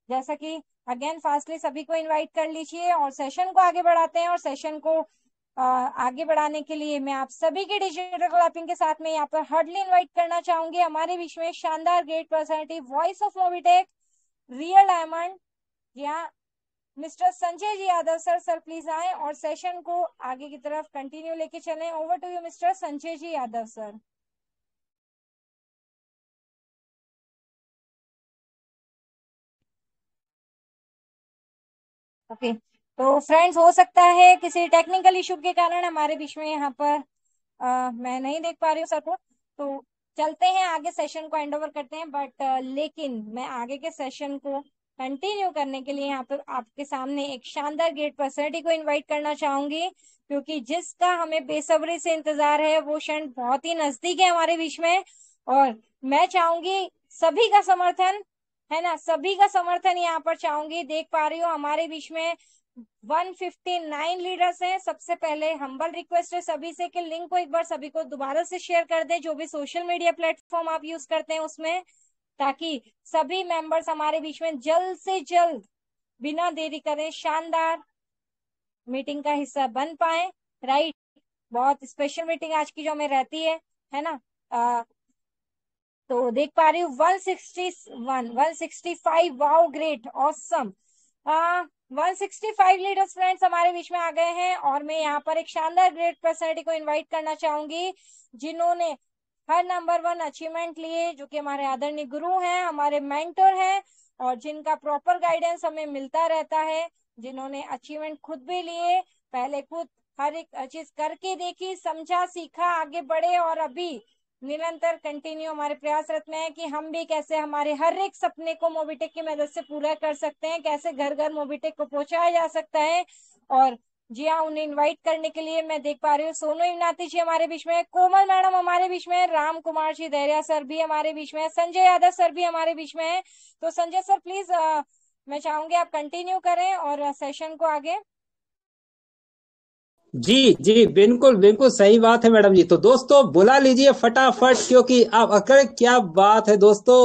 जैसा कि again fastly सभी को इनवाइट कर लीजिए और सेशन को आगे बढ़ाते हैं। और सेशन को आगे बढ़ाने के लिए मैं आप सभी के डिजिटल क्लैपिंग के साथ में यहाँ पर हार्डली इनवाइट करना चाहूंगी हमारे बीच में शानदार great personality, voice of Mobitech, real diamond, यहाँ mister Sanjay ji Yadav sir. Sir please आए और सेशन को आगे की तरफ कंटिन्यू लेके चलें। Over to you mister Sanjay ji Yadav sir. Okay, तो फ्रेंड्स हो सकता है किसी टेक्निकल इशू के कारण हमारे बीच में यहाँ पर मैं नहीं देख पा रही हूँ सर को। तो चलते हैं आगे, सेशन को हैंड ओवर करते हैं। बट लेकिन मैं आगे के सेशन को कंटिन्यू करने के लिए यहाँ पर आपके सामने एक शानदार गेट पर्सनालिटी को इनवाइट करना चाहूंगी, क्योंकि जिसका हमें बेसब्री से इंतजार है वो क्षण बहुत ही नजदीक है हमारे बीच में। और मैं चाहूंगी सभी का समर्थन, है ना, सभी का समर्थन यहाँ पर चाहूंगी। देख पा रही हूँ हमारे बीच में 159 लीडर्स हैं। सबसे पहले हम्बल रिक्वेस्ट है सभी से कि लिंक को एक बार सभी को दोबारा से शेयर कर दें, जो भी सोशल मीडिया प्लेटफॉर्म आप यूज करते हैं उसमें, ताकि सभी मेंबर्स हमारे बीच में जल्द से जल्द बिना देरी करें शानदार मीटिंग का हिस्सा बन पाए। राइट, बहुत स्पेशल मीटिंग आज की जो हमें रहती है ना। तो देख पा रही हूँ 161, 165, wow great awesome. 165 leaders friends हमारे बीच में आ गए हैं। और मैं यहाँ पर एक शानदार ग्रेट पर्सनालिटी को इनवाइट करना चाहूंगी जिन्होंने हर नंबर 1 अचीवमेंट लिए, जो कि हमारे आदरणीय गुरु हैं, हमारे मेंटर हैं, और जिनका प्रॉपर गाइडेंस हमें मिलता रहता है, जिन्होंने अचीवमेंट खुद भी लिए, पहले खुद हर एक चीज करके देखी, समझा, सीखा, आगे बढ़े, और अभी निरंतर कंटिन्यू हमारे प्रयासरत में है कि हम भी कैसे हमारे हर एक सपने को मोबिटेक की मदद से पूरा कर सकते हैं, कैसे घर घर मोबिटेक को पहुंचाया जा सकता है। और जी हाँ, उन्हें इनवाइट करने के लिए मैं देख पा रही हूँ सोनू इमनाती जी हमारे बीच में, कोमल मैडम हमारे बीच में, राम कुमार जी दहरिया सर भी हमारे बीच में, संजय यादव सर भी हमारे बीच में है। तो संजय सर प्लीज मैं चाहूंगी आप कंटिन्यू करें और सेशन को आगे। जी जी, बिल्कुल बिल्कुल सही बात है मैडम जी। तो दोस्तों बुला लीजिए फटाफट, क्योंकि अब अगर क्या बात है दोस्तों,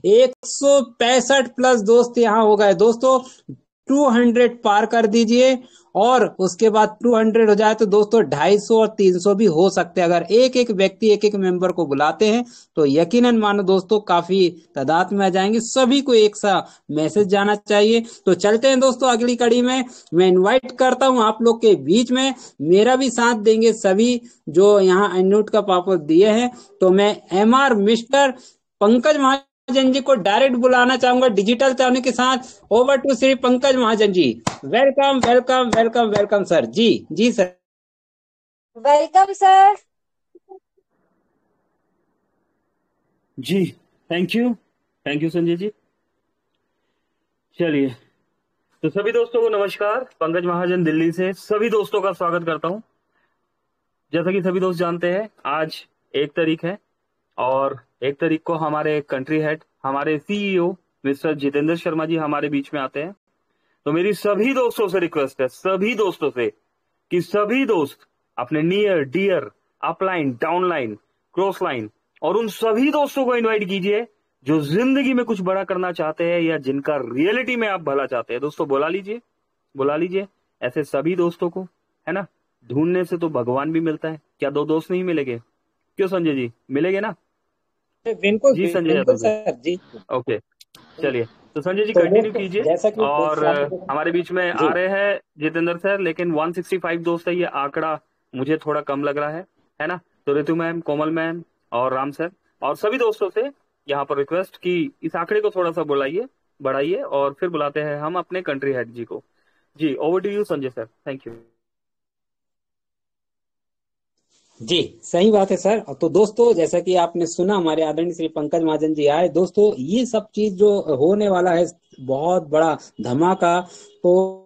165 प्लस दोस्त यहाँ हो गए दोस्तों। 200 पार कर दीजिए, और उसके बाद 200 हो जाए तो दोस्तों 250 और 300 भी हो सकते हैं। अगर एक एक व्यक्ति एक एक मेंबर को बुलाते हैं तो यकीनन मानो दोस्तों काफी तादाद में आ जाएंगे। सभी को एक सा मैसेज जाना चाहिए। तो चलते हैं दोस्तों अगली कड़ी में। मैं इनवाइट करता हूं आप लोग के बीच में, मेरा भी साथ देंगे सभी जो यहाँ अनम्यूट का पापा दिए हैं। तो मैं MR मिस्टर पंकज महाजन जी को डायरेक्ट बुलाना चाहूंगा डिजिटल चाहने के साथ। Over to Shri Pankaj Mahajan ji. Welcome welcome welcome welcome sir. जी जी सर। Welcome sir. जी, थैंक यू संजय जी। चलिए, तो सभी दोस्तों को नमस्कार। पंकज महाजन दिल्ली से सभी दोस्तों का स्वागत करता हूं। जैसा कि सभी दोस्त जानते हैं, आज 1 तारीख है, और 1 तारीख को हमारे कंट्री हेड, हमारे CEO मिस्टर जितेंद्र शर्मा जी हमारे बीच में आते हैं। तो मेरी सभी दोस्तों से रिक्वेस्ट है, सभी दोस्तों से, कि सभी दोस्त अपने near dear upline, downline, cross line और उन सभी दोस्तों को इनवाइट कीजिए जो जिंदगी में कुछ बड़ा करना चाहते हैं या जिनका रियलिटी में आप भला चाहते हैं। दोस्तों बुला लीजिए, बुला लीजिए ऐसे सभी दोस्तों को, है ना। ढूंढने से तो भगवान भी मिलता है, क्या 2 दोस्त नहीं मिलेंगे? क्यों संजय जी, मिलेंगे ना? बिल्कुल जी संजय बिल्कुल यादव जी। सर जी। ओके, चलिए, तो संजय जी तो कंटिन्यू दोस्तों कीजिए। जैसा कि और दोस्तों हमारे बीच में आ जी रहे हैं जितेंद्र सर, लेकिन 165 दोस्त है, ये आंकड़ा मुझे थोड़ा कम लग रहा है ना। तो ऋतु मैम, कोमल मैम और राम सर और सभी दोस्तों से यहाँ पर रिक्वेस्ट कि इस आंकड़े को थोड़ा सा बुलाइए, बढ़ाइए, और फिर बुलाते हैं हम अपने कंट्री हेड जी को। जी, over to you Sanjay sir, thank you. जी, सही बात है सर। तो दोस्तों जैसा कि आपने सुना, हमारे आदरणीय श्री पंकज महाजन जी आए। दोस्तों ये सब चीज जो होने वाला है, बहुत बड़ा धमाका, तो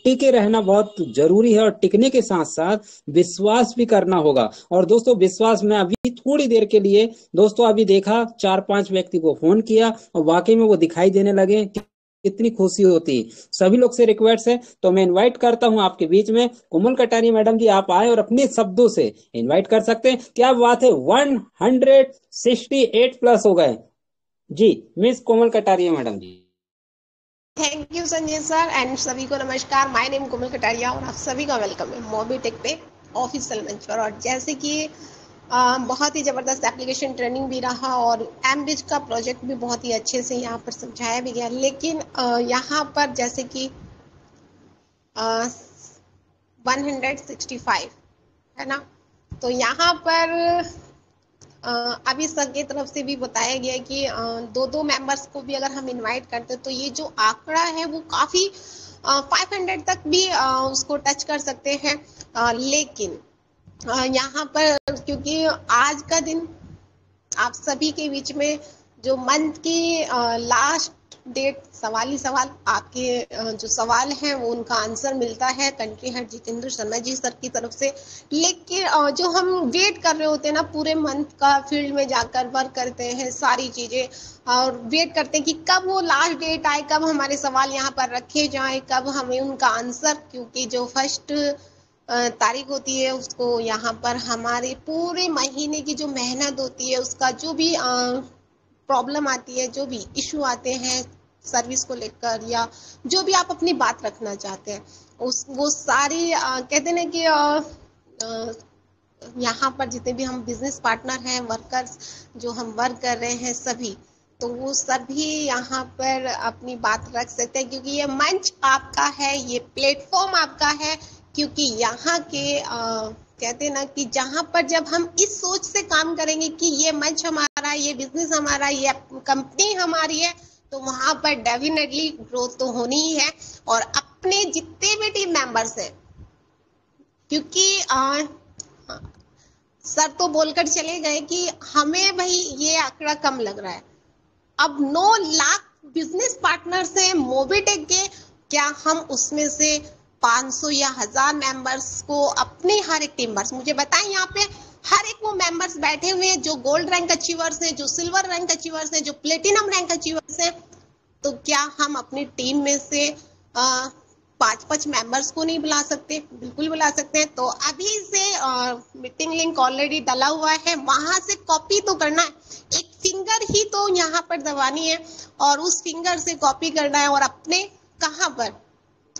टिके रहना बहुत जरूरी है, और टिकने के साथ साथ विश्वास भी करना होगा। और दोस्तों विश्वास में अभी थोड़ी देर के लिए दोस्तों अभी देखा 4-5 व्यक्ति को फोन किया और वाकई में वो दिखाई देने लगे, कितनी खुशी होती। सभी लोग से रिक्वेस्ट है, तो मैं इनवाइट करता हूं आपके बीच में कोमल कटारिया मैडम जी, आप आए और अपने शब्दों से इनवाइट कर सकते हैं। क्या बात है, 168 प्लस हो गए। जी miss Komal Kataria madam ji. Thank you Sanjay sir and सभी को नमस्कार। माय नेम कोमल कटारिया और आप सभी का वेलकम है मोबीटेक पे ऑफिशियल मंच पर। और जैसे कि बहुत ही ज़बरदस्त एप्लीकेशन ट्रेनिंग भी रहा और एमबिज का प्रोजेक्ट भी बहुत ही अच्छे से यहाँ पर समझाया भी गया, लेकिन यहाँ पर जैसे कि 165 है ना, तो यहाँ पर अभी सर की तरफ से भी बताया गया कि दो दो मेंबर्स को भी अगर हम इनवाइट करते तो ये जो आंकड़ा है वो काफ़ी 500 तक भी उसको टच कर सकते हैं। लेकिन यहाँ पर क्योंकि आज का दिन आप सभी के बीच में जो मंथ की लास्ट डेट सवाल ही सवाल आपके जो सवाल हैं वो उनका आंसर मिलता है कंट्री हेड जितेंद्र शर्मा जी सर की तरफ से। लेकिन जो हम वेट कर रहे होते हैं ना पूरे मंथ का, फील्ड में जाकर वर्क करते हैं सारी चीज़ें और वेट करते हैं कि कब वो लास्ट डेट आए, कब हमारे सवाल यहाँ पर रखे जाएं, कब हमें उनका आंसर, क्योंकि जो फर्स्ट तारीख होती है उसको यहाँ पर हमारे पूरे महीने की जो मेहनत होती है उसका जो भी प्रॉब्लम आती है, जो भी इशू आते हैं सर्विस को लेकर या जो भी आप अपनी बात रखना चाहते हैं उस वो सारी कहते हैं कि यहाँ पर जितने भी हम बिजनेस पार्टनर हैं, वर्कर्स जो हम वर्क कर रहे हैं सभी, तो वो सभी यहाँ पर अपनी बात रख सकते हैं क्योंकि ये मंच आपका है, ये प्लेटफॉर्म आपका है। क्योंकि यहाँ के कहते हैं ना कि जहाँ पर जब हम इस सोच से काम करेंगे कि ये मंच हमारा, ये बिजनेस हमारा, ये कंपनी हमारी है, तो वहाँ पर डेफिनेटली ग्रोथ तो होनी ही है। और अपने जितने भी टीम मेंबर्स हैं, क्योंकि सर तो बोलकर चले गए कि हमें भाई ये आंकड़ा कम लग रहा है। अब 9 लाख बिजनेस पार्टनर्स हैं मोबीटेक के, क्या हम उसमें से 500 या 1000 मेंबर्स को अपने हर एक टीम मेंबर्स, मुझे बताएं यहाँ पे हर एक वो मेंबर्स बैठे हुए हैं जो गोल्ड रैंक अचीवर्स हैं, जो सिल्वर रैंक अचीवर्स हैं, जो प्लेटिनम रैंक अचीवर्स हैं, तो क्या हम अपनी टीम में से 5-5 मेंबर्स को नहीं बुला सकते? बिल्कुल बुला सकते हैं। तो अभी से मीटिंग लिंक ऑलरेडी डाला हुआ है, वहां से कॉपी तो करना है, एक फिंगर ही तो यहाँ पर दबानी है और उस फिंगर से कॉपी करना है और अपने कहाँ पर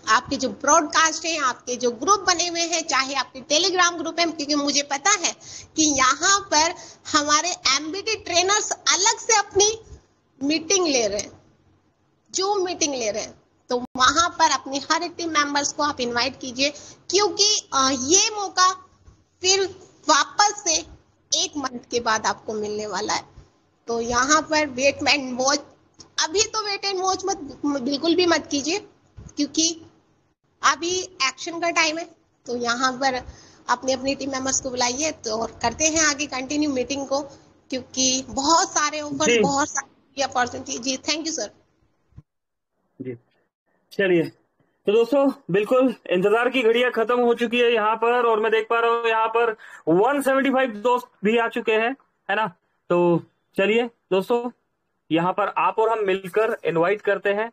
आपके जो ब्रॉडकास्ट है, आपके जो ग्रुप बने हुए हैं, चाहे आपके टेलीग्राम ग्रुप है, क्योंकि मुझे पता है कि यहाँ पर हमारे एमबीटी ट्रेनर्स अलग से अपनी मीटिंग ले रहे हैं, जूम मीटिंग ले रहे हैं, तो वहां पर अपनी हर एक टीम मेंबर्स को आप इनवाइट कीजिए क्योंकि ये मौका फिर वापस से 1 मंथ के बाद आपको मिलने वाला है। तो यहाँ पर वेट एंड वॉच, अभी तो वेट एंड वॉच मत बिल्कुल भी मत कीजिए क्योंकि अभी एक्शन का टाइम है। तो यहाँ पर अपनी अपनी टीम मेंबर्स को बुलाइए तो और करते हैं आगे कंटिन्यू मीटिंग को, क्योंकि बहुत सारे ऑफर्स, जी बहुत सारी अपॉर्चुनिटी। जी थैंक यू सर। जी चलिए, तो दोस्तों बिल्कुल इंतजार की घड़ियां खत्म हो चुकी है यहाँ पर और मैं देख पा रहा हूँ यहाँ पर 175 दोस्त भी आ चुके हैं, है ना। तो चलिए दोस्तों, यहाँ पर आप और हम मिलकर इनवाइट करते हैं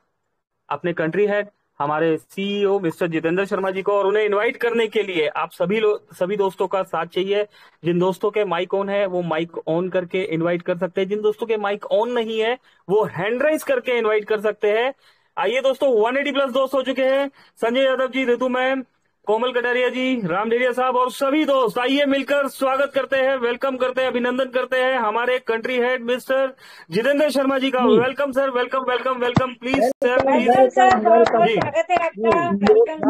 अपने कंट्री हेड हमारे सीईओ मिस्टर जितेंद्र शर्मा जी को, और उन्हें इनवाइट करने के लिए आप सभी दोस्तों का साथ चाहिए। जिन दोस्तों के माइक ऑन है वो माइक ऑन करके इनवाइट कर सकते हैं, जिन दोस्तों के माइक ऑन नहीं है वो हैंड राइज करके इनवाइट कर सकते हैं। आइए दोस्तों, 180 प्लस दोस्त हो चुके हैं, संजय यादव जी, ऋतु मैम, कोमल कटारिया जी, राम डेरिया साहब और सभी दोस्त। आइए मिलकर स्वागत करते हैं, वेलकम करते हैं, अभिनंदन करते हैं हमारे country head mister Jitendra Sharma ji का। Welcome sir, welcome welcome welcome, please sir please. Welcome sir, बहुत बहुत जी स्वागत है आपका। वेलकम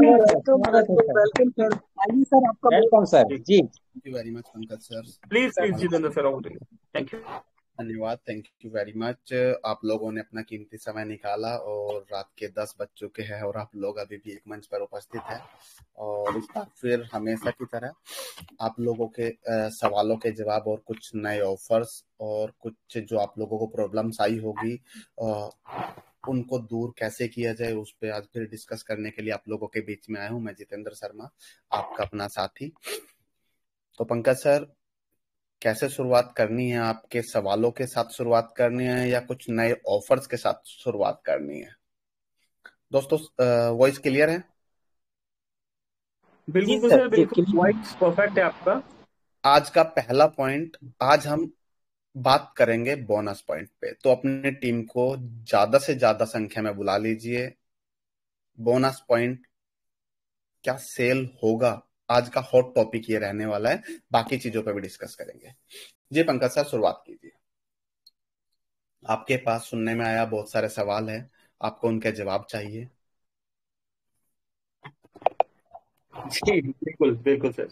वेलकम सर, आइए सर, आपका वेलकम सर जी। Thank you very much Pankaj sir. Please please Jitendra sir, thank you. धन्यवाद, थैंक यू वेरी मच। आप लोगों ने अपना कीमती समय निकाला और रात के 10 बज चुके हैं और आप लोग अभी भी एक मंच पर उपस्थित हैं और इस बार फिर हमेशा की तरह आप लोगों के सवालों के जवाब और कुछ नए ऑफर्स और कुछ जो आप लोगों को प्रॉब्लम्स आई होगी उनको दूर कैसे किया जाए उस पर आज फिर डिस्कस करने के लिए आप लोगों के बीच में आया हूँ मैं, जितेंद्र शर्मा, आपका अपना साथी। तो पंकज सर, कैसे शुरुआत करनी है? आपके सवालों के साथ शुरुआत करनी है या कुछ नए ऑफर्स के साथ शुरुआत करनी है? दोस्तों वॉइस क्लियर है? बिल्कुल सर, बिल्कुल वॉइस परफेक्ट है आपका। आज का पहला पॉइंट, आज हम बात करेंगे बोनस पॉइंट पे। तो अपनी टीम को ज्यादा से ज्यादा संख्या में बुला लीजिए बोनस पॉइंट क्या सेल होगा, आज का हॉट टॉपिक ये रहने वाला है। बाकी चीजों पर भी डिस्कस करेंगे। जी पंकज सर, शुरुआत कीजिए। आपके पास सुनने में आया बहुत सारे सवाल हैं, आपको उनके जवाब चाहिए। जी बिल्कुल बिल्कुल सर।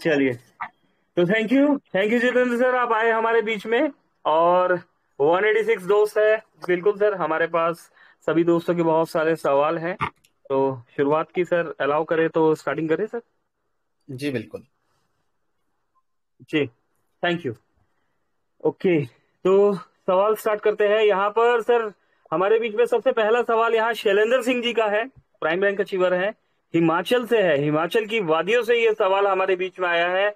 चलिए, तो थैंक यू जितेंद्र सर, आप आए हमारे बीच में। और 186 दोस्त है। बिल्कुल सर, हमारे पास सभी दोस्तों के बहुत सारे सवाल हैं। तो शुरुआत की सर, अलाउ करें तो स्टार्टिंग करें सर। जी बिल्कुल। जी थैंक यू। ओके, तो सवाल स्टार्ट करते हैं यहाँ पर सर। हमारे बीच में सबसे पहला सवाल यहाँ शैलेंद्र सिंह जी का है, प्राइम रैंक अचीवर है, हिमाचल से है। हिमाचल की वादियों से ये सवाल हमारे बीच में आया है।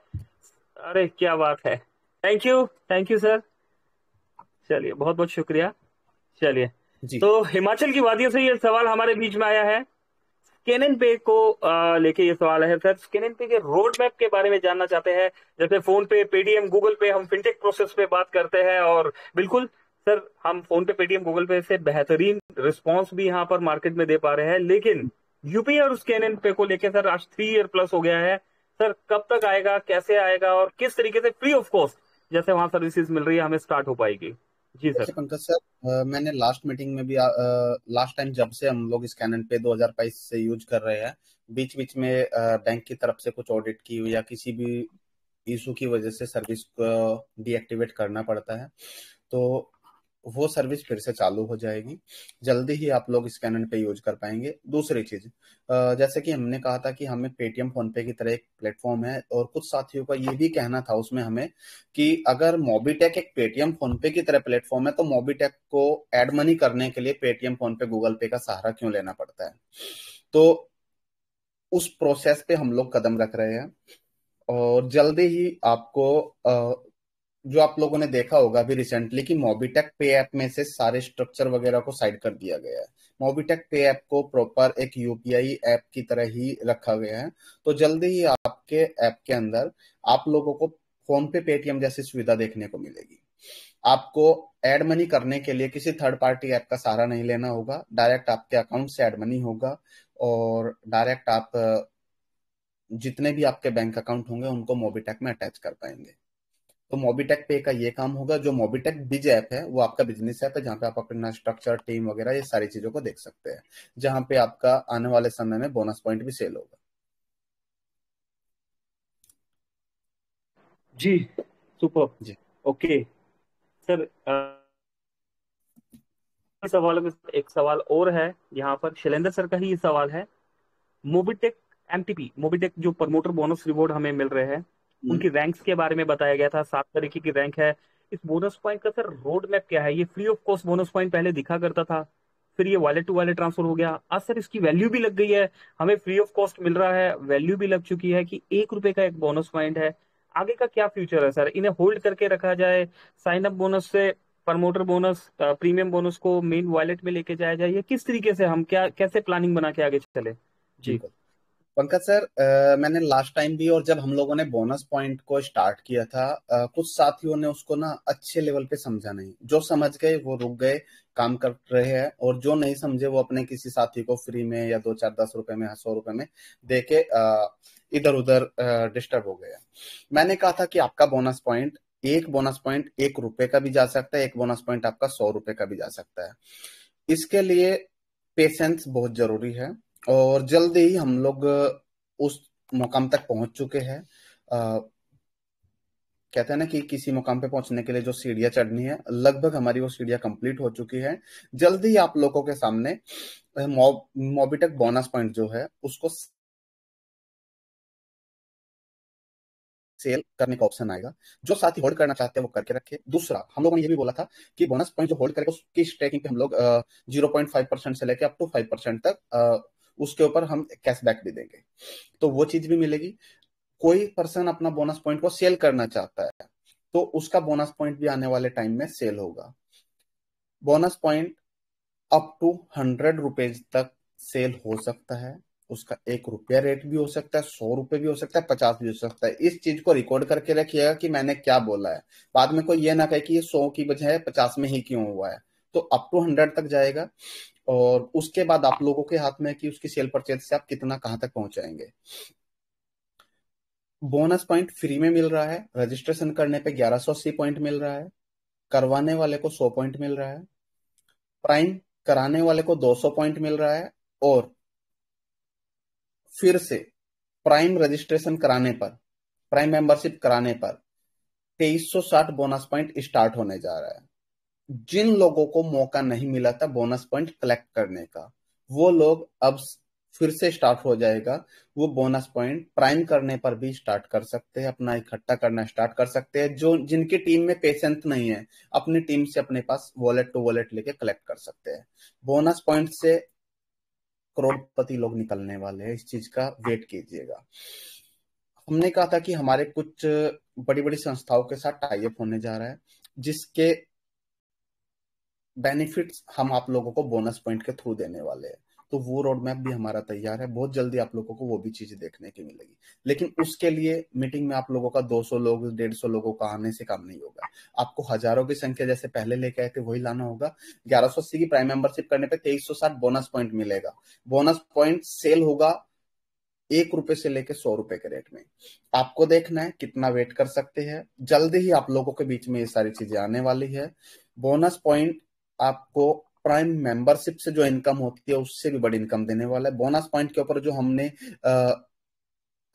अरे क्या बात है, थैंक यू सर। चलिए, बहुत बहुत शुक्रिया। चलिए, जी तो हिमाचल की वादियों से ये सवाल हमारे बीच में आया है। स्कैन पे को लेके ये सवाल है सर। स्कैन पे के रोड मैप के बारे में जानना चाहते हैं। जैसे फोन पे, पेटीएम, गूगल पे, हम फिनटेक प्रोसेस पे बात करते हैं। और बिल्कुल सर, हम फोन पे, पेटीएम, गूगल पे से बेहतरीन रिस्पांस भी यहाँ पर मार्केट में दे पा रहे हैं। लेकिन यूपीआई और स्कैन पे को लेके सर आज 3 ईयर प्लस हो गया है। सर कब तक आएगा, कैसे आएगा, और किस तरीके से फ्री ऑफ कॉस्ट जैसे वहां सर्विसेज मिल रही है हमें स्टार्ट हो पाएगी? जी सर। देखिए पंकज सर, मैंने लास्ट मीटिंग में भी लास्ट टाइम जब से हम लोग स्कैन पे 2022 से यूज कर रहे हैं, बीच बीच में बैंक की तरफ से कुछ ऑडिट की हुई या किसी भी इशू की वजह से सर्विस को डीएक्टिवेट करना पड़ता है, तो वो सर्विस फिर से चालू हो जाएगी। जल्दी ही आप लोग स्कैनर पे यूज कर पाएंगे। दूसरी चीज, जैसे कि हमने कहा था कि हमें पेटीएम फोन पे की तरह एक प्लेटफॉर्म है, और कुछ साथियों का ये भी कहना था उसमें हमें कि अगर मोबीटेक एक पेटीएम फोन पे की तरह प्लेटफॉर्म है, तो मोबीटेक को एड मनी करने के लिए पेटीएम फोन पे, गूगल पे का सहारा क्यों लेना पड़ता है। तो उस प्रोसेस पे हम लोग कदम रख रहे हैं, और जल्दी ही आपको जो आप लोगों ने देखा होगा अभी रिसेंटली कि मोबीटेक पे ऐप में से सारे स्ट्रक्चर वगैरह को साइड कर दिया गया है। मोबीटेक पे ऐप को प्रॉपर एक यूपीआई ऐप की तरह ही रखा गया है। तो जल्दी ही आपके ऐप के अंदर आप लोगों को फोन पे, पेटीएम जैसी सुविधा देखने को मिलेगी। आपको एड मनी करने के लिए किसी थर्ड पार्टी ऐप का सहारा नहीं लेना होगा, डायरेक्ट आपके अकाउंट से एड मनी होगा, और डायरेक्ट आप जितने भी आपके बैंक अकाउंट होंगे उनको मोबीटेक में अटैच कर पाएंगे। तो मोबीटेक पे का ये काम होगा। जो मोबीटेक बिज ऐप है वो आपका बिजनेस ऐप है, जहाँ पे आप अपना स्ट्रक्चर, टीम वगैरह ये सारी चीजों को देख सकते हैं, जहाँ पे आपका आने वाले समय में बोनस पॉइंट भी सेल होगा। जी सुपर। जी ओके सर, सवालों में से एक सवाल और है यहाँ पर, शैलेंद्र सर का ही ये सवाल है। मोबिटेक एमटीपी, मोबिटेक जो प्रमोटर बोनस रिवॉर्ड हमें मिल रहे हैं, हम्म। उनकी रैंक्स के बारे में बताया गया था। 7 तरीके की रैंक है। इस बोनस पॉइंट का सर रोड मैप क्या है? ये free of cost bonus point पहले दिखा करता था, फिर ये वॉलेट टू वॉलेट ट्रांसफर हो गया। आज सर इसकी वैल्यू भी लग गई है, हमें फ्री ऑफ कॉस्ट मिल रहा है, वैल्यू भी लग चुकी है कि 1 रुपए का एक बोनस पॉइंट है। आगे का क्या फ्यूचर है सर? इन्हें होल्ड करके रखा जाए, साइन अप बोनस से प्रमोटर बोनस, प्रीमियम बोनस को मेन वॉलेट में लेके जाया जाए, या किस तरीके से हम क्या, कैसे प्लानिंग बना के आगे चले? जी। बिल्कुल पंकज सर, मैंने लास्ट टाइम भी, और जब हम लोगों ने बोनस पॉइंट को स्टार्ट किया था, कुछ साथियों ने उसको ना अच्छे लेवल पे समझा नहीं। जो समझ गए वो रुक गए, काम कर रहे हैं, और जो नहीं समझे वो अपने किसी साथी को फ्री में या 2, 4, 10 रुपए में, 100 रुपए में दे के इधर उधर डिस्टर्ब हो गया। मैंने कहा था कि आपका बोनस पॉइंट, एक बोनस पॉइंट 1 रुपए का भी जा सकता है, एक बोनस पॉइंट आपका 100 रुपए का भी जा सकता है। इसके लिए पेशेंस बहुत जरूरी है, और जल्दी ही हम लोग उस मुकाम तक पहुंच चुके हैं। कहते हैं ना कि किसी मुकाम पे पहुंचने के लिए जो सीढ़ियां चढ़नी है, लगभग हमारी वो सीढ़ियां कंप्लीट हो चुकी है। जल्दी ही आप लोगों के सामने मोबिटेक बोनस पॉइंट जो है उसको सेल करने का ऑप्शन आएगा। जो साथी होल्ड करना चाहते हैं वो करके रखे। दूसरा, हम लोगों ने ये भी बोला था कि बोनस पॉइंट जो होल्ड करेगा उसकी स्टेकिंग पे हम लोग 0.5% से लेकर अप टू 5% तक उसके ऊपर हम कैशबैक भी देंगे, तो वो चीज भी मिलेगी। कोई पर्सन अपना बोनस पॉइंट को सेल करना चाहता है तो उसका बोनस पॉइंट भी आने वाले टाइम में सेल होगा। Bonus point up to 100 rupees तक सेल हो सकता है। उसका 1 रुपया रेट भी हो सकता है, 100 रुपए भी हो सकता है, 50 भी हो सकता है। इस चीज को रिकॉर्ड करके रखिएगा कि मैंने क्या बोला है। बाद में कोई ये ना कहे कि ये 100 की बजाय 50 में ही क्यों हुआ है। तो अप टू 100 तक जाएगा। और उसके बाद आप लोगों के हाथ में है कि उसकी सेल परचेज से आप कितना कहां तक पहुंचाएंगे। बोनस पॉइंट फ्री में मिल रहा है, रजिस्ट्रेशन करने पे 1180 पॉइंट मिल रहा है, करवाने वाले को 100 पॉइंट मिल रहा है, प्राइम कराने वाले को 200 पॉइंट मिल रहा है, और फिर से प्राइम रजिस्ट्रेशन कराने पर, प्राइम मेंबरशिप कराने पर 2360 बोनस पॉइंट स्टार्ट होने जा रहा है। जिन लोगों को मौका नहीं मिला था बोनस पॉइंट कलेक्ट करने का, वो लोग अब फिर से स्टार्ट हो जाएगा। वो बोनस पॉइंट प्राइम करने पर भी स्टार्ट कर सकते हैं, अपना इकट्ठा करना स्टार्ट कर सकते हैं। जो जिनकी टीम में पेशेंस नहीं है, अपनी टीम से अपने पास वॉलेट टू वॉलेट लेके कलेक्ट कर सकते हैं। बोनस पॉइंट से करोड़पति लोग निकलने वाले हैं, इस चीज का वेट कीजिएगा। हमने कहा था कि हमारे कुछ बड़ी बड़ी संस्थाओं के साथ टाई अप होने जा रहा है, जिसके बेनिफिट्स हम आप लोगों को बोनस पॉइंट के थ्रू देने वाले हैं। तो वो रोड मैप भी हमारा तैयार है, बहुत जल्दी आप लोगों को वो भी चीज देखने की मिलेगी। लेकिन उसके लिए मीटिंग में आप लोगों का 200 लोग 150 लोगों का आने से काम नहीं होगा। आपको हजारों की संख्या जैसे पहले लेके आए थे वही लाना होगा। 1180 की प्राइम मेंबरशिप करने पे 2360 बोनस पॉइंट मिलेगा। बोनस पॉइंट सेल होगा ₹1 से लेके ₹100 के रेट में। आपको देखना है कितना वेट कर सकते हैं। जल्दी ही आप लोगों के बीच में ये सारी चीजें आने वाली है। बोनस पॉइंट आपको प्राइम मेंबरशिप से जो इनकम होती है उससे भी बड़ी इनकम देने वाला है। बोनस पॉइंट के ऊपर जो हमने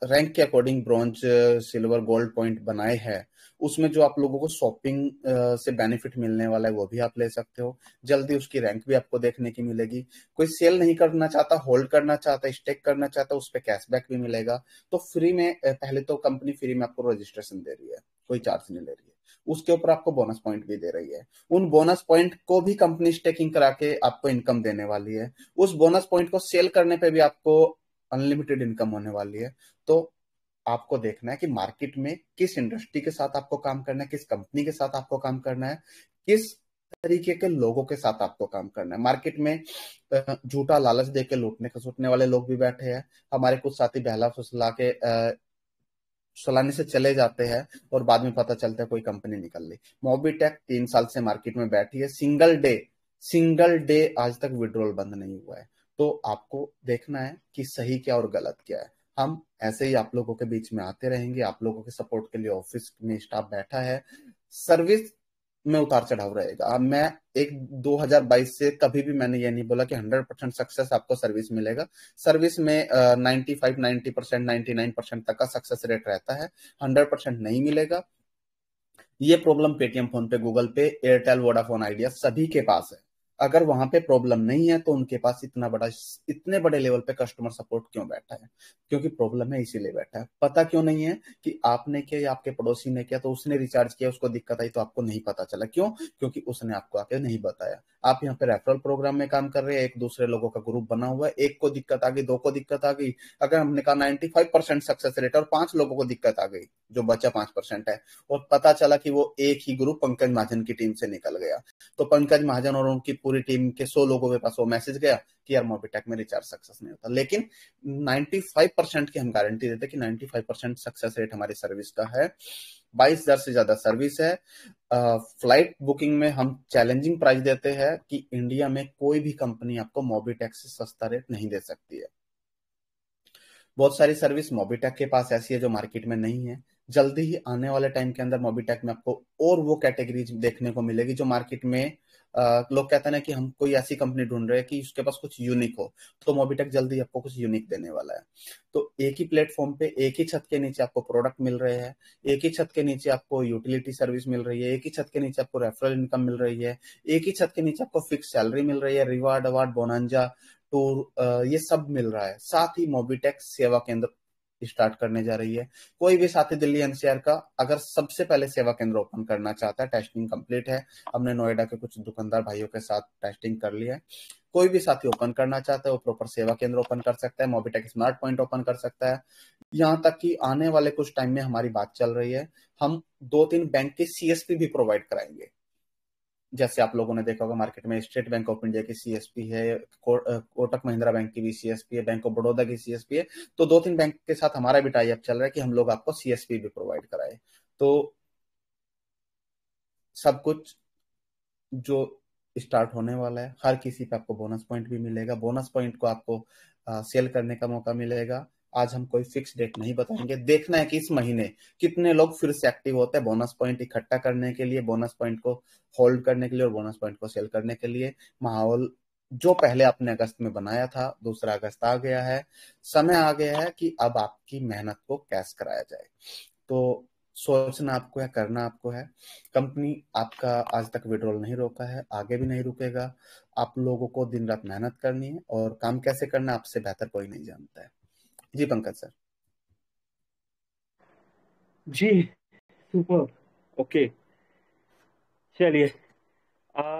रैंक के according bronze, silver, gold point बनाए हैं, उसमें जो आप लोगों को शॉपिंग से बेनिफिट मिलने वाला है वो भी आप ले सकते हो। जल्दी उसकी रैंक भी आपको देखने की मिलेगी। कोई सेल नहीं करना चाहता, होल्ड करना चाहता, स्टेक करना चाहता, उस पर कैशबैक भी मिलेगा। तो फ्री में, पहले तो कंपनी फ्री में आपको रजिस्ट्रेशन दे रही है, कोई चार्ज नहीं ले रही है। उसके ऊपर आपको बोनस पॉइंट भी दे रही है। उन बोनस पॉइंट को भी कंपनी स्टेकिंग करा के आपको इनकम देने वाली है। उस बोनस पॉइंट को सेल करने पे भी आपको अनलिमिटेड इनकम होने वाली है। तो आपको देखना है कि मार्केट में किस इंडस्ट्री के साथ आपको काम करना है, किस कंपनी के साथ आपको काम करना है, किस तरीके के लोगों के साथ आपको काम करना है। मार्केट में झूठा लालच देके लूटने खसूटने वाले लोग भी बैठे हैं। हमारे कुछ साथी बहला फुसला के सलाने से चले जाते हैं और बाद में पता चलता है कोई कंपनी निकल ली। मोबीटेक 3 साल से मार्केट में बैठी है, सिंगल डे आज तक विड्रॉल बंद नहीं हुआ है। तो आपको देखना है कि सही क्या और गलत क्या है। हम ऐसे ही आप लोगों के बीच में आते रहेंगे। आप लोगों के सपोर्ट के लिए ऑफिस में स्टाफ बैठा है। सर्विस में उतार चढ़ाव रहेगा। अब मैं एक 2022 से कभी भी मैंने ये नहीं बोला कि 100% सक्सेस आपको सर्विस मिलेगा। सर्विस में 95, 90%, 99% तक का सक्सेस रेट रहता है। 100% नहीं मिलेगा। ये प्रॉब्लम पेटीएम, फोन पे, गूगल पे, एयरटेल, वोडाफोन आइडिया सभी के पास है। अगर वहां पे प्रॉब्लम नहीं है तो उनके पास इतने बड़े लेवल पे कस्टमर सपोर्ट क्यों बैठा है? क्योंकि प्रॉब्लम है, इसीलिए बैठा है। पता क्यों नहीं है कि आपने किया या आपके पड़ोसी ने किया, तो उसने रिचार्ज किया, उसको दिक्कत आई तो आपको नहीं पता चला। क्यों? क्योंकि उसने आपको आके नहीं बताया। आप यहाँ पे रेफरल प्रोग्राम में काम कर रहे हैं, एक दूसरे लोगों का ग्रुप बना हुआ है, एक को दिक्कत आ गई, 2 को दिक्कत आ गई। अगर हमने कहा 95% सक्सेस रेट और 5 लोगों को दिक्कत आ गई, जो बचा 5% है, और पता चला कि वो एक ही ग्रुप पंकज महाजन की टीम से निकल गया, तो पंकज महाजन और उनकी पूरी टीम के 100 लोगों के पास वो मैसेज गया कि यार मोबीटेक में रिचार्ज सक्सेस नहीं होता। लेकिन 95% की हम गारंटी देते कि 95% सक्सेस रेट हमारी सर्विस का है। 22,000 से ज्यादा सर्विस है। फ्लाइट बुकिंग में हम चैलेंजिंग प्राइस देते हैं कि इंडिया में कोई भी कंपनी आपको मोबीटेक से सस्ता रेट नहीं दे सकती है। बहुत सारी सर्विस मोबीटेक के पास ऐसी है जो मार्केट में नहीं है। जल्दी ही आने वाले टाइम के अंदर मोबीटेक में आपको और वो कैटेगरीज देखने को मिलेगी जो मार्केट में लोग कहते हैं ना कि हम कोई ऐसी कंपनी ढूंढ रहे हैं कि उसके पास कुछ यूनिक हो, तो मोबीटेक जल्दी आपको कुछ यूनिक देने वाला है। तो एक ही प्लेटफॉर्म पे, एक ही छत के नीचे आपको प्रोडक्ट मिल रहे हैं, एक ही छत के नीचे आपको यूटिलिटी सर्विस मिल रही है, एक ही छत के नीचे आपको रेफरल इनकम मिल रही है, एक ही छत के नीचे आपको फिक्स सैलरी मिल रही है, रिवार्ड, अवार्ड, बोनांजा, टूर, ये सब मिल रहा है। साथ ही मोबीटेक सेवा केंद्र स्टार्ट करने जा रही है। कोई भी साथी दिल्ली एनसीआर का अगर सबसे पहले सेवा केंद्र ओपन करना चाहता है, टेस्टिंग कंप्लीट है, हमने नोएडा के कुछ दुकानदार भाइयों के साथ टेस्टिंग कर लिया है। कोई भी साथी ओपन करना चाहता है वो प्रॉपर सेवा केंद्र ओपन कर सकता है, मोबीटेक स्मार्ट पॉइंट ओपन कर सकता है। यहाँ तक कि आने वाले कुछ टाइम में हमारी बात चल रही है, हम 2-3 बैंक के सीएसपी भी प्रोवाइड कराएंगे। जैसे आप लोगों ने देखा होगा मार्केट में स्टेट बैंक ऑफ इंडिया की सीएसपी है, कोटक महिंद्रा बैंक की भी सीएसपी है, बैंक ऑफ बड़ौदा की सीएसपी है। तो 2-3 बैंक के साथ हमारा भी टाई अप चल रहा है कि हम लोग आपको सीएसपी भी प्रोवाइड कराए। तो सब कुछ जो स्टार्ट होने वाला है। हर किसी पे आपको बोनस पॉइंट भी मिलेगा, बोनस पॉइंट को आपको सेल करने का मौका मिलेगा। आज हम कोई फिक्स डेट नहीं बताएंगे, देखना है कि इस महीने कितने लोग फिर से एक्टिव होते हैं बोनस पॉइंट इकट्ठा करने के लिए, बोनस पॉइंट को होल्ड करने के लिए और बोनस पॉइंट को सेल करने के लिए। माहौल जो पहले आपने अगस्त में बनाया था, 2 अगस्त आ गया है, समय आ गया है कि अब आपकी मेहनत को कैश कराया जाए। तो सोचना आपको है, करना आपको है। कंपनी आपका आज तक विड्रॉल नहीं रोका है, आगे भी नहीं रुकेगा। आप लोगों को दिन रात मेहनत करनी है और काम कैसे करना आपसे बेहतर कोई नहीं जानता है। जी पंकज सर। जी, सुपर। ओके, चलिए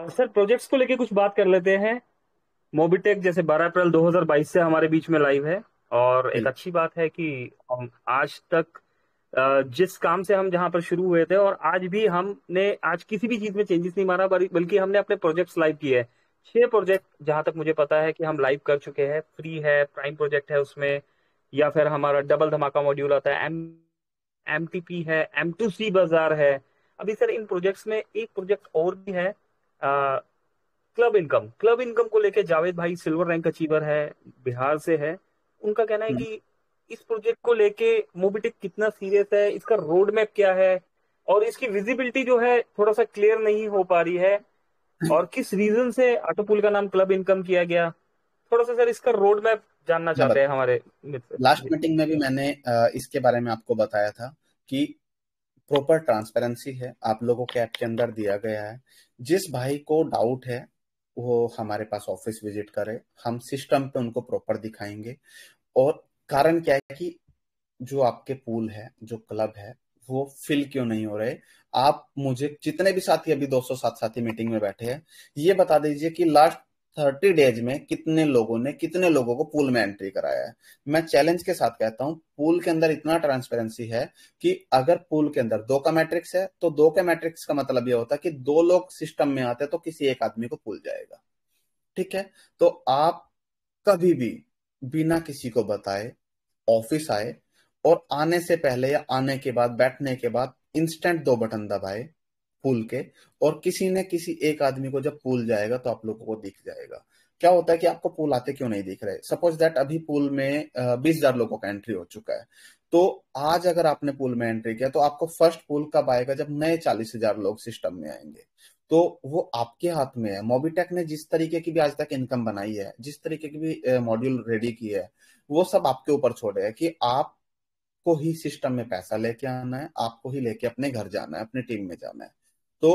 सर प्रोजेक्ट्स को लेके कुछ बात कर लेते हैं। मोबिटेक जैसे 12 अप्रैल 2022 से हमारे बीच में लाइव है, और एक बिल्कुल। अच्छी बात है कि हम आज तक जिस काम से हम जहां पर शुरू हुए थे, और आज भी हमने आज किसी भी चीज में चेंजेस नहीं मारा, बल्कि हमने अपने प्रोजेक्ट्स लाइव किए हैं। 6 प्रोजेक्ट जहां तक मुझे पता है कि हम लाइव कर चुके हैं। फ्री है, प्राइम प्रोजेक्ट है उसमें, या फिर हमारा डबल धमाका मॉड्यूल आता है, एमटीपी है, M2C बाजार है। अभी सर इन प्रोजेक्ट्स में एक प्रोजेक्ट और भी है, क्लब इनकम को लेके जावेद भाई सिल्वर रैंक अचीवर है, बिहार से है। उनका कहना है कि इस प्रोजेक्ट को लेके मोबिटेक कितना सीरियस है, इसका रोड मैप क्या है, और इसकी विजिबिलिटी जो है थोड़ा सा क्लियर नहीं हो पा रही है, और किस रीजन से ऑटोपूल का नाम क्लब इनकम किया गया। थोड़ा सा सर इसका रोड मैप जानना मैं चाहते हैं हमारे मित्र लास्ट जी। मीटिंग में भी मैंने इसके बारे में आपको बताया था कि प्रॉपर ट्रांसपेरेंसी है, आप लोगों के ऐप के अंदर दिया गया है। जिस भाई को डाउट है वो हमारे पास ऑफिस विजिट करे, हम सिस्टम पे उनको प्रॉपर दिखाएंगे। और कारण क्या है कि जो आपके पूल है, जो क्लब है, वो फिल क्यों नहीं हो रहे। आप मुझे जितने भी साथी अभी 207 साथी मीटिंग में बैठे हैं, ये बता दीजिए कि लास्ट 30 डेज में कितने लोगों ने कितने लोगों को पूल में एंट्री कराया है। मैं चैलेंज के साथ कहता हूं, पूल के अंदर इतना ट्रांसपेरेंसी है कि अगर पूल के अंदर 2 का मैट्रिक्स है तो 2 के मैट्रिक्स का मतलब ये होता है कि 2 लोग सिस्टम में आते तो किसी एक आदमी को पूल जाएगा। ठीक है, तो आप कभी भी बिना किसी को बताए ऑफिस आए और आने से पहले या आने के बाद, बैठने के बाद इंस्टेंट 2 बटन दबाए पूल के, और किसी ने किसी एक आदमी को जब पूल जाएगा तो आप लोगों को दिख जाएगा। क्या होता है कि आपको पूल आते क्यों नहीं दिख रहे। सपोज दैट अभी पूल में 20,000 लोगों का एंट्री हो चुका है, तो आज अगर आपने पूल में एंट्री किया तो आपको फर्स्ट पूल कब आएगा, जब नए 40,000 लोग सिस्टम में आएंगे। तो वो आपके हाथ में है। मोबिटेक ने जिस तरीके की भी आज तक इनकम बनाई है, जिस तरीके की भी मॉड्यूल रेडी की है, वो सब आपके ऊपर छोड़े है कि आपको ही सिस्टम में पैसा लेके आना है, आपको ही लेके अपने घर जाना है, अपनी टीम में जाना है। तो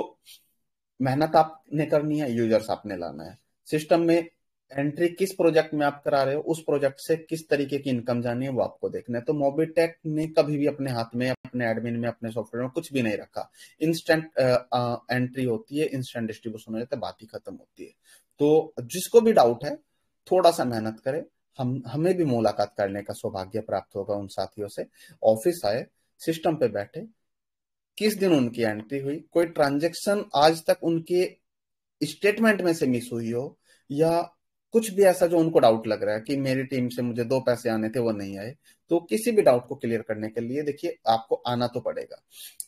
मेहनत आपने करनी है, यूजर्स आपने लाना है। सिस्टम में एंट्री किस प्रोजेक्ट में आप करा रहे हो, उस प्रोजेक्ट से किस तरीके की इनकम जानी है वो आपको देखना है। तो मोबिटेक ने कभी भी अपने हाथ में, अपने एडमिन में, अपने सॉफ्टवेयर में कुछ भी नहीं रखा। इंस्टेंट एंट्री होती है, इंस्टेंट डिस्ट्रीब्यूशन हो जाता है, बात ही खत्म होती है। तो जिसको भी डाउट है थोड़ा सा मेहनत करे, हमें भी मुलाकात करने का सौभाग्य प्राप्त होगा उन साथियों से। ऑफिस आए, सिस्टम पे बैठे, किस दिन उनकी एंट्री हुई, कोई ट्रांजेक्शन आज तक उनके स्टेटमेंट में से मिस हुई हो, या कुछ भी ऐसा जो उनको डाउट लग रहा है कि मेरी टीम से मुझे 2 पैसे आने थे वो नहीं आए, तो किसी भी डाउट को क्लियर करने के लिए देखिए आपको आना तो पड़ेगा।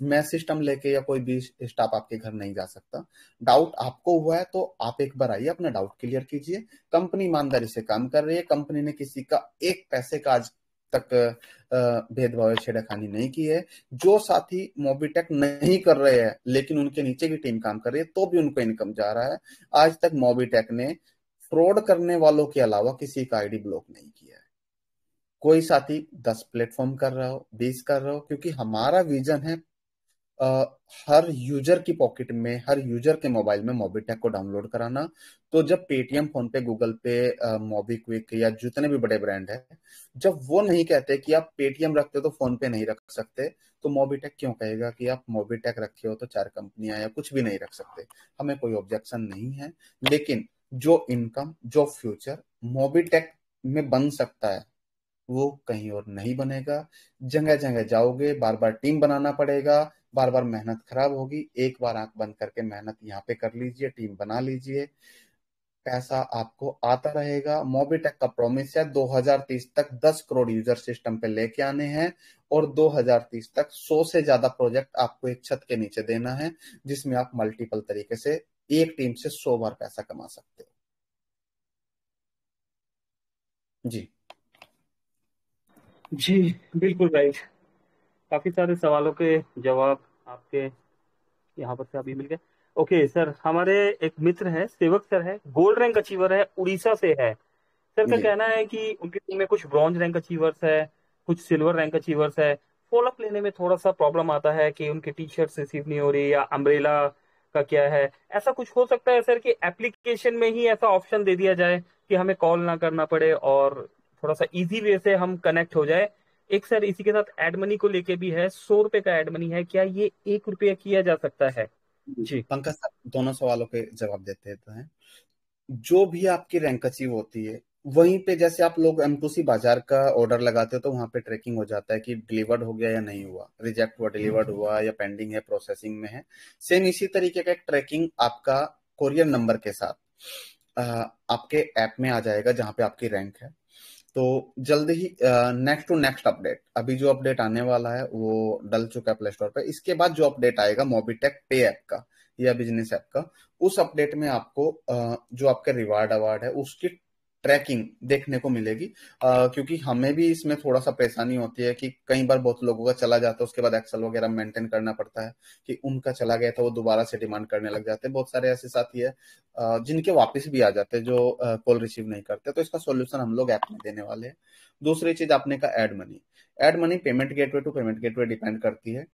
मैं सिस्टम लेके या कोई भी स्टाफ आपके घर नहीं जा सकता। डाउट आपको हुआ है तो आप एक बार आइए, अपना डाउट क्लियर कीजिए। कंपनी ईमानदारी से काम कर रही है, कंपनी ने किसी का 1 पैसे का आज तक भेदभाव या छेड़खानी नहीं की है। जो साथी मोबिटेक नहीं कर रहे हैं लेकिन उनके नीचे की टीम काम कर रही है तो भी उनको इनकम जा रहा है। आज तक मोबिटेक ने फ्रॉड करने वालों के अलावा किसी का आईडी ब्लॉक नहीं किया है। कोई साथी 10 प्लेटफॉर्म कर रहा हो, 20 कर रहा हो, क्योंकि हमारा विजन है हर यूजर की पॉकेट में, हर यूजर के मोबाइल में मोबिटेक को डाउनलोड कराना। तो जब पेटीएम, फोन पे, गूगल पे, मोबीक्विक या जितने भी बड़े ब्रांड है, जब वो नहीं कहते कि आप पेटीएम रखते हो तो फोन पे नहीं रख सकते, तो मोबिटेक क्यों कहेगा कि आप मोबिटेक रखे हो तो 4 कंपनियां या कुछ भी नहीं रख सकते। हमें कोई ऑब्जेक्शन नहीं है, लेकिन जो इनकम, जो फ्यूचर मोबिटेक में बन सकता है वो कहीं और नहीं बनेगा। जगह जगह जाओगे, बार बार टीम बनाना पड़ेगा, बार बार मेहनत खराब होगी। एक बार आंख बंद करके मेहनत यहाँ पे कर लीजिए, टीम बना लीजिए, पैसा आपको आता रहेगा। मोबिटेक का प्रॉमिस है 2030 तक 10 करोड़ यूजर सिस्टम पे लेके आने हैं, और 2030 तक 100 से ज्यादा प्रोजेक्ट आपको एक छत के नीचे देना है, जिसमें आप मल्टीपल तरीके से एक टीम से 100 बार पैसा कमा सकते हो। जी जी बिल्कुल राइट। काफी सारे सवालों के जवाब आपके यहाँ पर से अभी मिल गए। ओके सर, हमारे एक मित्र है, सेवक सर है, गोल्ड रैंक अचीवर है, उड़ीसा से है। सर का जी कहना है कि उनकी टीम में कुछ ब्रॉन्ज रैंक अचीवर्स है, कुछ सिल्वर रैंक अचीवर्स है। फॉलोअप लेने में थोड़ा सा प्रॉब्लम आता है कि उनकी टी शर्ट रिसीव नहीं हो रही, या अम्ब्रेला का क्या है। ऐसा कुछ हो सकता है सर कि एप्लीकेशन में ही ऐसा ऑप्शन दे दिया जाए कि हमें कॉल ना करना पड़े और थोड़ा सा इजी वे से हम कनेक्ट हो जाए। एक सर इसी के साथ एड मनी को लेके भी है, 100 रुपए का एड मनी है, क्या ये 1 रुपया किया जा सकता है? जी। पंकज सर, दोनों सवालों के जवाब देते हैं। जो भी आपकी रैंक अचीव होती है, वहीं पे जैसे आप लोग M2C बाजार का ऑर्डर लगाते हो तो वहां पे ट्रैकिंग हो जाता है कि डिलीवर्ड हो गया या नहीं हुआ, रिजेक्ट हुआ, डिलीवर्ड हुआ या पेंडिंग है, प्रोसेसिंग में है। सेम इसी तरीके का एक ट्रैकिंग आपका कोरियर नंबर के साथ अ, आपके ऐप में आ जाएगा जहां पे आपकी रैंक है। तो जल्द ही नेक्स्ट टू नेक्स्ट अपडेट, अभी जो अपडेट आने वाला है वो डल चुका है प्ले स्टोर पे। इसके बाद जो अपडेट आएगा मोबिटेक पे ऐप का या बिजनेस ऐप का, उस अपडेट में आपको जो आपके रिवार्ड अवार्ड है उसकी ट्रैकिंग देखने को मिलेगी। क्योंकि हमें भी इसमें थोड़ा सा परेशानी होती है कि कई बार बहुत लोगों का चला जाता है, उसके बाद एक्सेल वगैरह मेंटेन करना पड़ता है कि उनका चला गया था वो दोबारा से डिमांड करने लग जाते हैं। बहुत सारे ऐसे साथी है जिनके वापस भी आ जाते हैं जो कॉल रिसीव नहीं करते। तो इसका सॉल्यूशन हम लोग ऐप में देने वाले हैं। दूसरी चीज आपने कहा add money. Add money payment gateway to payment gateway depend करती है।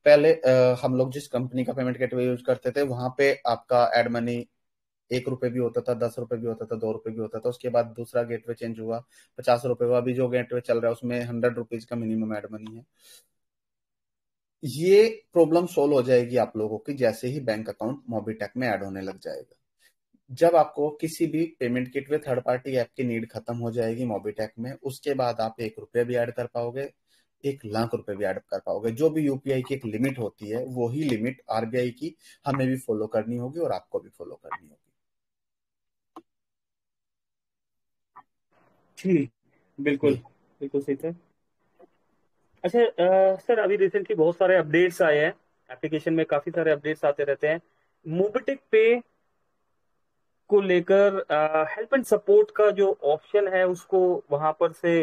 पहले हम लोग जिस कंपनी का पेमेंट गेटवे यूज करते थे वहां पे आपका एड मनी 1 रुपए भी होता था, 10 रुपए भी होता था, 2 रुपए भी होता था। उसके बाद दूसरा गेटवे चेंज हुआ, 50 रुपए हुआ। अभी जो गेटवे चल रहा है उसमें 100 रुपीज का मिनिमम एड मनी है। ये प्रॉब्लम सोल्व हो जाएगी आप लोगों की जैसे ही बैंक अकाउंट मोबिटेक में ऐड होने लग जाएगा। जब आपको किसी भी payment gateway third party app की नीड खत्म हो जाएगी मोबिटेक में, उसके बाद आप 1 रुपया भी ऐड कर पाओगे, 1 लाख रुपए भी ऐड कर पाओगे। जो भी यूपीआई की एक लिमिट होती है वही लिमिट आरबीआई की हमें भी फॉलो करनी होगी और आपको भी फॉलो करनी होगी। जी बिल्कुल, जी बिल्कुल सही सर। अच्छा सर, अभी रिसेंटली बहुत सारे अपडेट्स आए हैं, एप्लीकेशन में काफी सारे अपडेट्स आते रहते हैं। मोबिटेक पे को लेकर हेल्प एंड सपोर्ट का जो ऑप्शन है उसको वहां पर से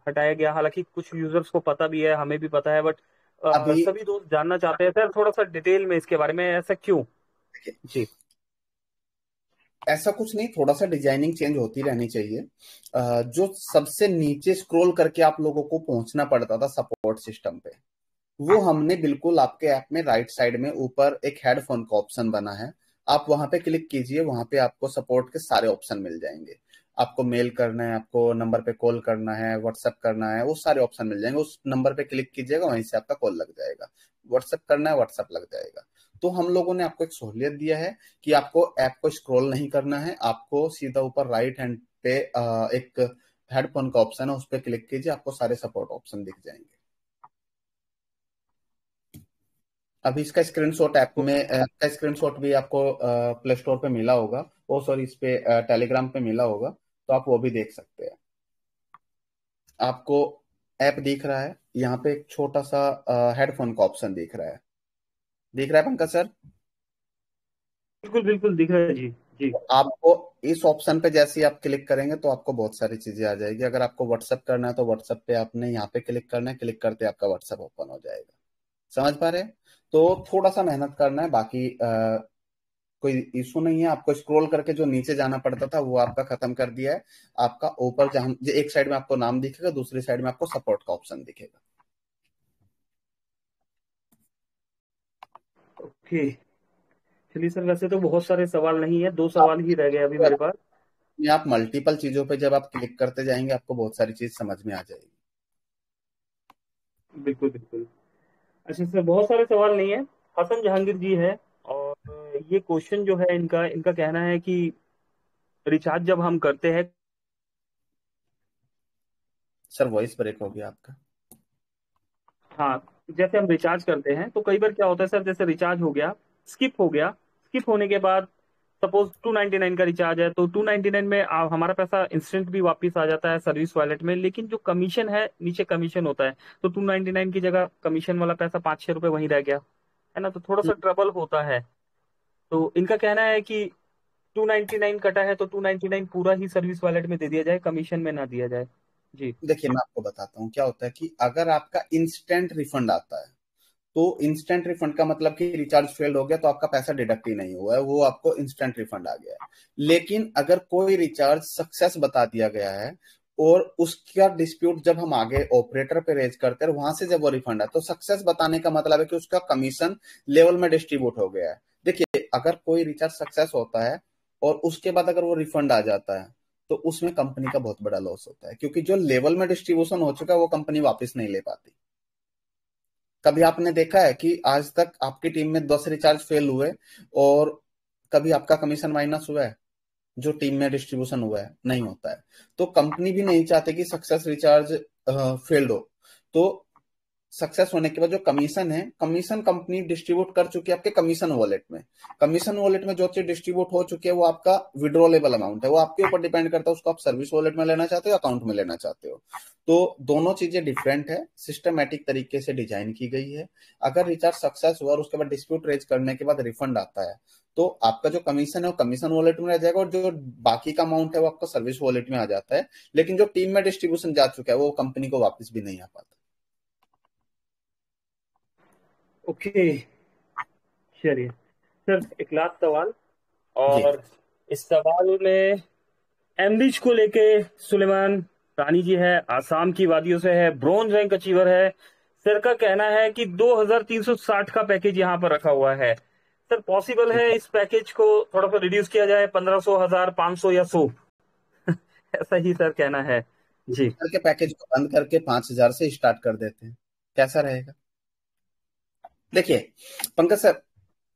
हटाया गया। हालांकि कुछ यूजर्स को पता भी है, हमें भी पता है, बट अभी सभी दोस्त जानना चाहते हैं सर थोड़ा सा डिटेल में इसके बारे में, ऐसा क्यों? जी। ऐसा कुछ नहीं, थोड़ा सा डिजाइनिंग चेंज होती रहनी चाहिए। जो सबसे नीचे स्क्रॉल करके आप लोगों को पहुंचना पड़ता था सपोर्ट सिस्टम पे, वो हमने बिल्कुल आपके ऐप में राइट साइड में ऊपर एक हेडफोन का ऑप्शन बना है, आप वहां पे क्लिक कीजिए। वहां पे आपको सपोर्ट के सारे ऑप्शन मिल जाएंगे। आपको मेल करना है, आपको नंबर पे कॉल करना है, व्हाट्सएप करना है, वो सारे ऑप्शन मिल जाएंगे। उस नंबर पे क्लिक कीजिएगा, वहीं से आपका कॉल लग जाएगा। व्हाट्सएप करना है, व्हाट्सएप लग जाएगा। तो हम लोगों ने आपको एक सहूलियत दिया है कि आपको ऐप को स्क्रॉल नहीं करना है, आपको सीधा ऊपर राइट हैंड पे एक हेडफोन का ऑप्शन है, उस पर क्लिक कीजिए, आपको सारे सपोर्ट ऑप्शन दिख जाएंगे। अभी इसका स्क्रीनशॉट ऐप में का स्क्रीनशॉट भी आपको प्ले स्टोर पे मिला होगा, ओ सॉरी इस पे टेलीग्राम पे मिला होगा, तो आप वो भी देख सकते हैं। आपको ऐप दिख रहा है, यहाँ पे एक छोटा सा हेडफोन का ऑप्शन दिख रहा है पंकज सर। बिल्कुल बिल्कुल दिख रहा है जी। जी। आपको इस ऑप्शन पे जैसे ही आप क्लिक करेंगे तो आपको बहुत सारी चीजें आ जाएगी। अगर आपको व्हाट्सएप करना है तो व्हाट्सएप पे आपने यहाँ पे क्लिक करना है, क्लिक करते आपका व्हाट्सएप ओपन हो जाएगा। समझ पा रहे हैं? तो थोड़ा सा मेहनत करना है, बाकी कोई इशू नहीं है। आपको स्क्रॉल करके जो नीचे जाना पड़ता था वो आपका खत्म कर दिया है। आपका ऊपर जहां एक साइड में आपको नाम दिखेगा, दूसरी साइड में आपको सपोर्ट का ऑप्शन दिखेगा। ओके, चलिए सर, वैसे तो बहुत सारे सवाल नहीं है, 2 सवाल ही रह गए अभी मेरे पास। आप मल्टीपल चीजों पे जब आप क्लिक करते जाएंगे आपको बहुत सारी चीज समझ में आ जाएगी। बिल्कुल बिल्कुल। अच्छा सर, बहुत सारे सवाल नहीं है। हसन जहांगीर जी है, और ये क्वेश्चन जो है इनका इनका कहना है कि रिचार्ज जब हम करते हैं। सर वॉइस ब्रेक हो गया आपका। हाँ, जैसे हम रिचार्ज करते हैं तो कई बार क्या होता है सर, जैसे रिचार्ज हो गया, स्किप हो गया, स्किप होने के बाद सपोज 299 का रिचार्ज है, तो 299 में हमारा पैसा इंस्टेंट भी वापस आ जाता है सर्विस वॉलेट में, लेकिन जो कमीशन है नीचे कमीशन होता है, तो 299 की जगह कमीशन वाला पैसा 5-6 रुपए वहीं रह गया, है ना, तो थोड़ा सा ट्रबल होता है। तो इनका कहना है कि 299 कटा है तो 299 पूरा ही सर्विस वॉलेट में दे दिया जाए, कमीशन में ना दिया जाए। जी। देखिए, मैं आपको बताता हूँ क्या होता है कि अगर आपका इंस्टेंट रिफंड आता है, तो इंस्टेंट रिफंड का मतलब कि रिचार्ज फेल्ड हो गया तो आपका पैसा डिडक्ट ही नहीं हुआ है, वो आपको इंस्टेंट रिफंड आ गया है। लेकिन अगर कोई रिचार्ज सक्सेस बता दिया गया है और उसका डिस्प्यूट जब हम आगे ऑपरेटर पे रेज करते हैं, वहां से जब वो रिफंड है, तो सक्सेस बताने का मतलब है कि उसका कमीशन लेवल में डिस्ट्रीब्यूट हो गया है। देखिए, अगर कोई रिचार्ज सक्सेस होता है और उसके बाद अगर वो रिफंड आ जाता है, तो उसमें कंपनी का बहुत बड़ा लॉस होता है, क्योंकि जो लेवल में डिस्ट्रीब्यूशन हो चुका है वो कंपनी वापस नहीं ले पाती। कभी आपने देखा है कि आज तक आपकी टीम में 10 रिचार्ज फेल हुए और कभी आपका कमीशन माइनस हुआ है? जो टीम में डिस्ट्रीब्यूशन हुआ है, नहीं होता है। तो कंपनी भी नहीं चाहती कि सक्सेस रिचार्ज फेल्ड हो। तो सक्सेस होने के बाद जो कमीशन है, कमीशन कंपनी डिस्ट्रीब्यूट कर चुकी है आपके कमीशन वॉलेट में। कमीशन वॉलेट में जो चीज डिस्ट्रीब्यूट हो चुकी है वो आपका विड्रॉलेबल अमाउंट है, वो आपके ऊपर डिपेंड करता है उसको आप सर्विस वॉलेट में लेना चाहते हो या अकाउंट में लेना चाहते हो। तो दोनों चीजें डिफरेंट है, सिस्टमेटिक तरीके से डिजाइन की गई है। अगर रिचार्ज सक्सेस हुआ और उसके बाद डिस्प्यूट रेज करने के बाद रिफंड आता है, तो आपका जो कमीशन है वो कमीशन वॉलेट में रह जाएगा और जो बाकी का अमाउंट है वो आपका सर्विस वॉलेट में आ जाता है। लेकिन जो टीम में डिस्ट्रीब्यूशन जा चुका है वो कंपनी को वापस भी नहीं आ पाता। ओके, चलिए सर, एक लास्ट सवाल। जी। और इस सवाल में एमडीज को लेके सुलेमान रानी जी है, आसाम की वादियों से है, ब्रॉन्ज रैंक अचीवर है। सर का कहना है कि 2360 का पैकेज यहाँ पर रखा हुआ है। सर, पॉसिबल है ठीक है। इस पैकेज को थोड़ा सा रिड्यूस किया जाए, 1500, 1000, 500 या 100? ऐसा ही सर कहना है। जी। कल के पैकेज को बंद करके 5,000 से स्टार्ट कर देते हैं, कैसा रहेगा? देखिए पंकज सर,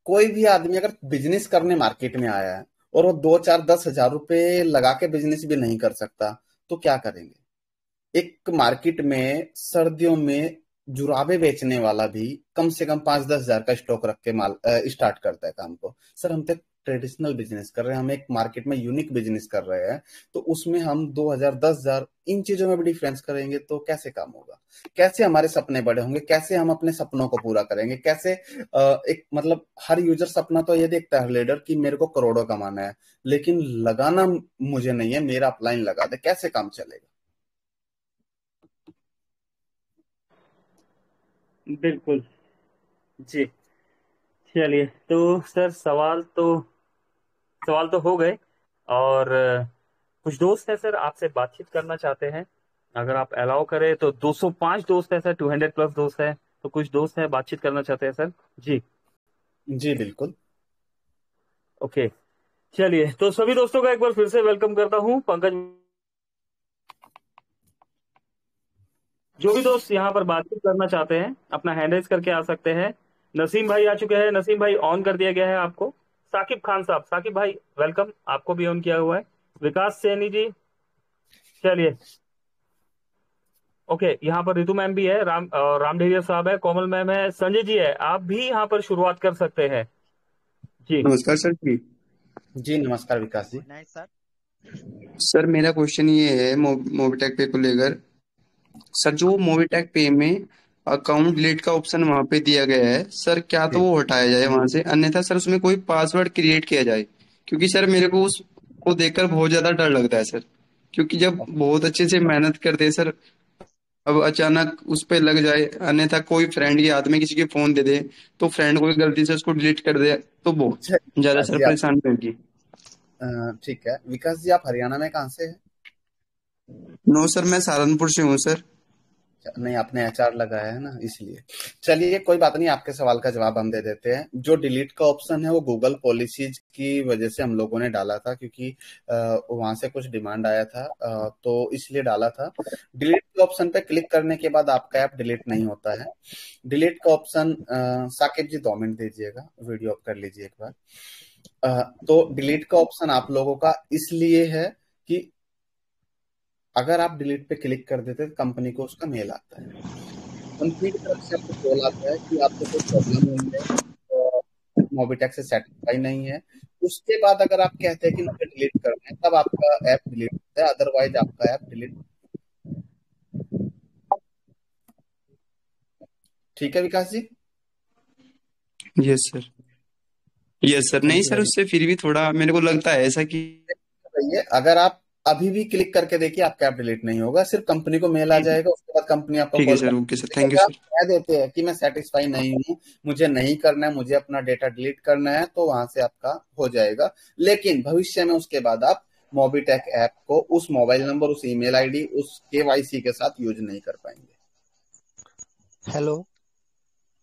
कोई भी आदमी अगर बिजनेस करने मार्केट में आया है और वो 2, 4, 10 हजार रुपए लगा के बिजनेस भी नहीं कर सकता, तो क्या करेंगे? एक मार्केट में सर्दियों में जुराबे बेचने वाला भी कम से कम 5-10 हजार का स्टॉक रख के माल स्टार्ट करता है काम को। सर, हम तो ट्रेडिशनल बिजनेस कर रहे हैं, हम एक मार्केट में यूनिक बिजनेस कर रहे हैं, तो उसमें हम 2,000, 10,000 इन चीजों में भी डिफरेंस करेंगे तो कैसे काम होगा? कैसे हमारे सपने बड़े होंगे? कैसे हम अपने सपनों को पूरा करेंगे? कैसे एक मतलब हर यूजर सपना तो ये देखता है लीडर कि मेरे को करोड़ों कमाना है, लेकिन लगाना मुझे नहीं है, मेरा अपलाइन लगा दे, कैसे काम चलेगा? बिल्कुल। जी। चलिए, तो सर सवाल तो हो गए। और कुछ दोस्त है सर आपसे बातचीत करना चाहते हैं। अगर आप अलाउ करें तो 205 दोस्त है सर, 200 प्लस दोस्त है, तो कुछ दोस्त है बातचीत करना चाहते हैं सर। जी। जी बिल्कुल। ओके, चलिए, तो सभी दोस्तों का एक बार फिर से वेलकम करता हूं। पंकज, जो भी दोस्त यहाँ पर बातचीत करना चाहते हैं अपना हैंड रेज करके आ सकते हैं। नसीम भाई आ चुके हैं, नसीम भाई ऑन कर दिया गया है आपको। साकिब खान साहब, साकिब भाई वेलकम, आपको भी ऑन किया हुआ है। विकास सैनी जी, चलिए। ओके, यहाँ पर रितु मैम भी है, राम डेरिया साहब है, कोमल मैम है, संजय जी है, आप भी यहाँ पर शुरुआत कर सकते हैं। जी। नमस्कार सर जी। जी नमस्कार Vikas ji. Good night sir. Sir मेरा क्वेश्चन ये है मोबिटेक पे को लेकर। सर जो मोबिटेक पे में अकाउंट डिलीट का ऑप्शन वहां पे दिया गया है सर, क्या तो जी वो हटाया जाए वहां से, अन्यथा सर उसमें कोई पासवर्ड क्रिएट किया जाए? क्योंकि सर मेरे को उसको देखकर बहुत ज्यादा डर लगता है सर। क्योंकि जब बहुत अच्छे से मेहनत करते हैं सर, अब अचानक उस पे लग जाए, अन्यथा कोई फ्रेंड के हाथ में किसी के फोन दे दे, तो फ्रेंड कोई गलती से उसको डिलीट कर दे, तो बहुत अच्छा ज्यादा विकास सर जी आप परेशानी होगी। ठीक है विकास जी, आप हरियाणा में कहाँ से हैं? नो सर, मैं सहारनपुर से हूँ सर। अच्छा, नहीं आपने एचआर लगाया है ना इसलिए। चलिए कोई बात नहीं, आपके सवाल का जवाब हम दे देते हैं। जो डिलीट का ऑप्शन है वो गूगल पॉलिसीज की वजह से हम लोगों ने डाला था, क्योंकि वहां से कुछ डिमांड आया था, तो इसलिए डाला था। डिलीट के ऑप्शन पे क्लिक करने के बाद आपका ऐप डिलीट नहीं होता है। डिलीट का ऑप्शन, साकिब जी 2 मिनट दीजिएगा, वीडियो ऑफ कर लीजिए एक बार। तो डिलीट का ऑप्शन आप लोगों का इसलिए है कि अगर आप डिलीट पे क्लिक कर देते तो कंपनी को उसका मेल आता है, कंपनी की तरफ से आपको कॉल आता है कि आपको कोई प्रॉब्लम हुई है और मोबिटेक से सेटिस्फाई नहीं है। उसके बाद अगर आप कहते हैं कि मुझे डिलीट करना है, तब आपका ऐप डिलीट होता है, अदरवाइज आपका ऐप डिलीट। ठीक है Vikas ji. Yes sir. Yes sir. नहीं सर, समझे? उससे फिर भी थोड़ा मेरे को लगता है ऐसा कि ये अगर आप अभी भी क्लिक करके देखिए, आपका ऐप डिलीट नहीं होगा, सिर्फ कंपनी को मेल आ ठीक जाएगा, उसके बाद कंपनी आपको ठीक है कॉल कर। सर। ओके सर, लेकिन थैंक यू अगर आप सर। कह देते हैं कि मैं सेटिस्फाई नहीं हूँ, मुझे नहीं करना है, मुझे अपना डेटा डिलीट करना है, तो वहां से आपका हो जाएगा। लेकिन भविष्य में उसके बाद आप मोबिटेक ऐप को उस मोबाइल नंबर, उस ईमेल आईडी, उस केवाईसी के साथ यूज नहीं कर पाएंगे। हेलो।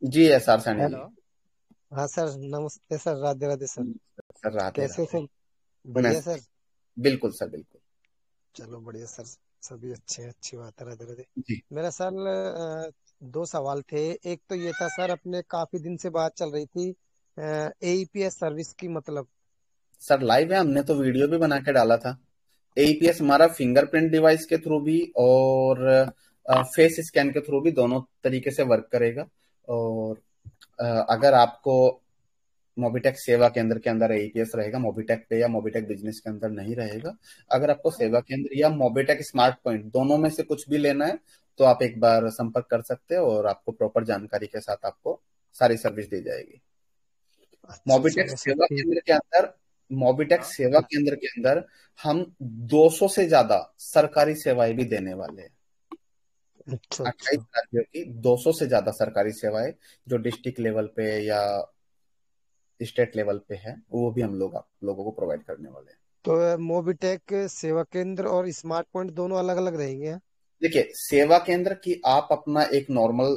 जी S R Saini ji. Hello. हाँ सर, नमस्ते sir, Radhe Radhe sir. Sir Radhe कैसे राधे। सर? मैं बढ़िया सर। बिल्कुल सर, बिल्कुल। चलो बढ़िया सर। सभी अच्छे हैं, अच्छी बात है, राधे राधे। जी मेरा सर दो सवाल थे। एक तो ये था सर, अपने काफी दिन से बात चल रही थी एईपीएस सर्विस की, मतलब। सर, लाइव है, हमने तो वीडियो भी बना के डाला था। एईपीएस हमारा फिंगरप्रिंट डिवाइस के थ्रू भी और फेस स्कैन के थ्रू भी दोनों तरीके से वर्क करेगा। और अगर आपको मोबिटेक सेवा केंद्र के अंदर एईपीएस रहेगा, मोबिटेक पे या मोबिटेक बिजनेस के अंदर नहीं रहेगा। अगर आपको सेवा केंद्र या मोबिटेक स्मार्ट पॉइंट दोनों में से कुछ भी लेना है, तो आप एक बार संपर्क कर सकते हैं और आपको प्रॉपर जानकारी के साथ आपको सारी सर्विस दी जाएगी। अच्छा मोबिटेक चलो सर, सेवा ठीक। केंद्र के अंदर मोबिटेक सेवा केंद्र के अंदर हम 200 से ज्यादा सरकारी सेवाएं भी देने वाले हैं। अच्छा 28 अच्छा। राज्यों की 200 से ज्यादा सरकारी सेवाएं, जो डिस्ट्रिक्ट लेवल पे या स्टेट लेवल पे है, वो भी हम लोग आप लोगों को प्रोवाइड करने वाले हैं। तो मोबिटेक सेवा केंद्र और स्मार्ट पॉइंट दोनों अलग अलग रहेंगे? देखिए, सेवा केंद्र की आप अपना एक नॉर्मल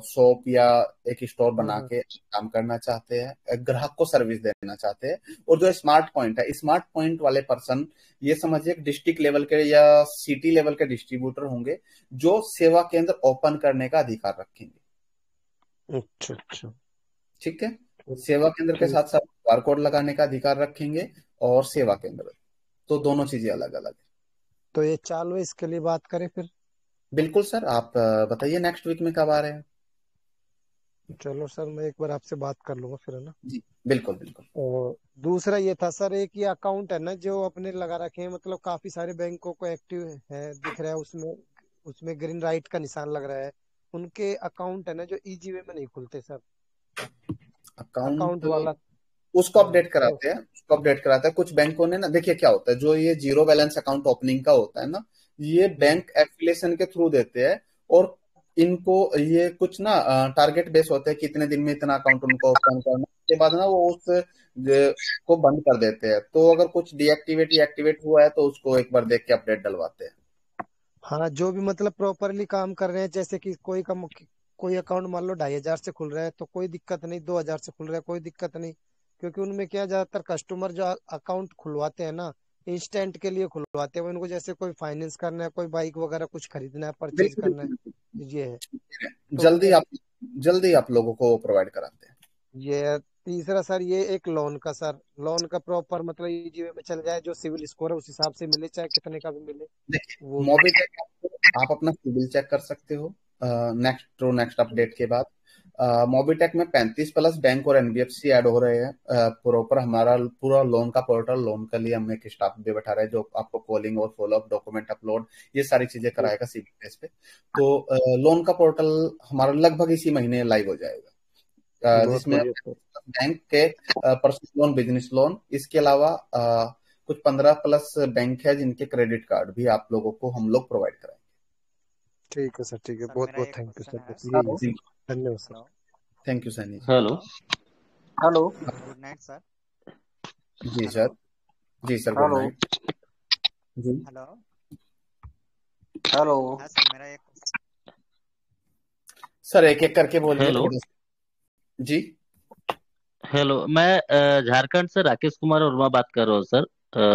शॉप या एक स्टोर बना हाँ। के काम करना चाहते हैं, एक ग्राहक को सर्विस देना चाहते हैं। और जो स्मार्ट पॉइंट है, स्मार्ट पॉइंट वाले पर्सन, ये समझिए डिस्ट्रिक्ट लेवल के या सिटी लेवल के डिस्ट्रीब्यूटर होंगे, जो सेवा केंद्र ओपन करने का अधिकार रखेंगे। अच्छा अच्छा। ठीक है। सेवा केंद्र के ठीक। साथ साथ क्यूआर कोड लगाने का अधिकार रखेंगे और सेवा केंद्र, तो दोनों चीजें अलग अलग है। तो ये चालू है, इसके लिए बात करें फिर? बिल्कुल सर, आप बताइए नेक्स्ट वीक में कब आ रहे हैं? चलो सर, मैं एक बार आपसे बात कर लूंगा फिर, है ना? जी बिल्कुल बिल्कुल। और दूसरा ये था सर, एक ये अकाउंट है ना जो अपने लगा रखे हैं, मतलब काफी सारे बैंकों को एक्टिव है दिख रहा है उसमें। उसमें ग्रीन राइट का निशान लग रहा है। उनके अकाउंट है ना जो इजी वे में नहीं खुलते सर। अकाउंट अकाउंट वाला। उसको हाँ अपडेट तो। कराते हैं, उसको अपडेट कराते हैं। कुछ बैंकों ने ना, देखिए क्या होता है, जो ये जीरो बैलेंस अकाउंट ओपनिंग का होता है ना, ये हम्म। बैंक एफिलिएशन के थ्रू देते हैं। और इनको ये कुछ ना टारगेट बेस होते हैं कि इतने दिन में इतना अकाउंट उनको ओपन करना, उसके बाद ना वो उस को बंद कर देते हैं। तो अगर कुछ डीएक्टिवेट या एक्टिवेट हुआ है, तो उसको एक बार देख के अपडेट डलवाते हैं। हाँ, जो भी मतलब प्रॉपरली काम कर रहे हैं, जैसे कि कोई अकाउंट मान लो 2,500 से खुल रहा है तो कोई दिक्कत नहीं, 2,000 से खुल रहा है कोई दिक्कत नहीं। क्योंकि उनमें क्या, ज्यादातर कस्टमर जो अकाउंट खुलवाते हैं ना, इंस्टेंट के लिए खुलवाते हैं। उनको जैसे कोई फाइनेंस करना है, कोई बाइक वगैरह कुछ खरीदना है, परचेज बिल्कुल करना है, बिल्कुल। ये है। तो जल्दी आप जल्दी आप लोगों को प्रोवाइड कराते हैं। ये है। तीसरा सर, ये एक लोन का सर। लोन का प्रॉपर मतलब इजी वे में चल जाए, जो सिविल स्कोर है उस हिसाब से मिले, चाहे कितने का भी मिले। देखिए, वो भी। मोबिटेक आप अपना सिबिल चेक कर सकते हो नेक्स्ट अपडेट के बाद। मोबिटेक में 35+ बैंक और एनबीएफसी ऐड हो रहे हैं। प्रॉपर हमारा पूरा लोन का पोर्टल, लोन के लिए हम एक स्टाफ भी बैठा रहे हैं, जो आपको कॉलिंग और फॉलोअप, डॉक्यूमेंट अपलोड, ये सारी चीजें कराएगा सिबिल बेस पे। तो लोन का पोर्टल हमारा लगभग इसी महीने लाइव हो जाएगा, बहुत जिसमें बढ़िया सर। बैंक के पर्सनल लोन, बिजनेस लोन, इसके अलावा कुछ 15+ बैंक है जिनके क्रेडिट कार्ड भी आप लोगों को हम लोग प्रोवाइड कराएंगे। ठीक है सर, ठीक है, सर बहुत मेरा बहुत एक थैंक यू क्वेश्चन सर, है। बस यही है जी, सर। धन्यवाद sir. Hello. Thank you Saini ji. Hello. Hello. Good night sir. जी हेलो। सर। जी सर, गुड हेलो। नाइट। जी हेलो। हेलो। हाँ सर, मेरा एक सर, एक एक करके बोलिए हेलो। थोड़ा जी। हेलो, मैं झारखंड से राकेश कुमार वर्मा बात कर रहा हूँ सर।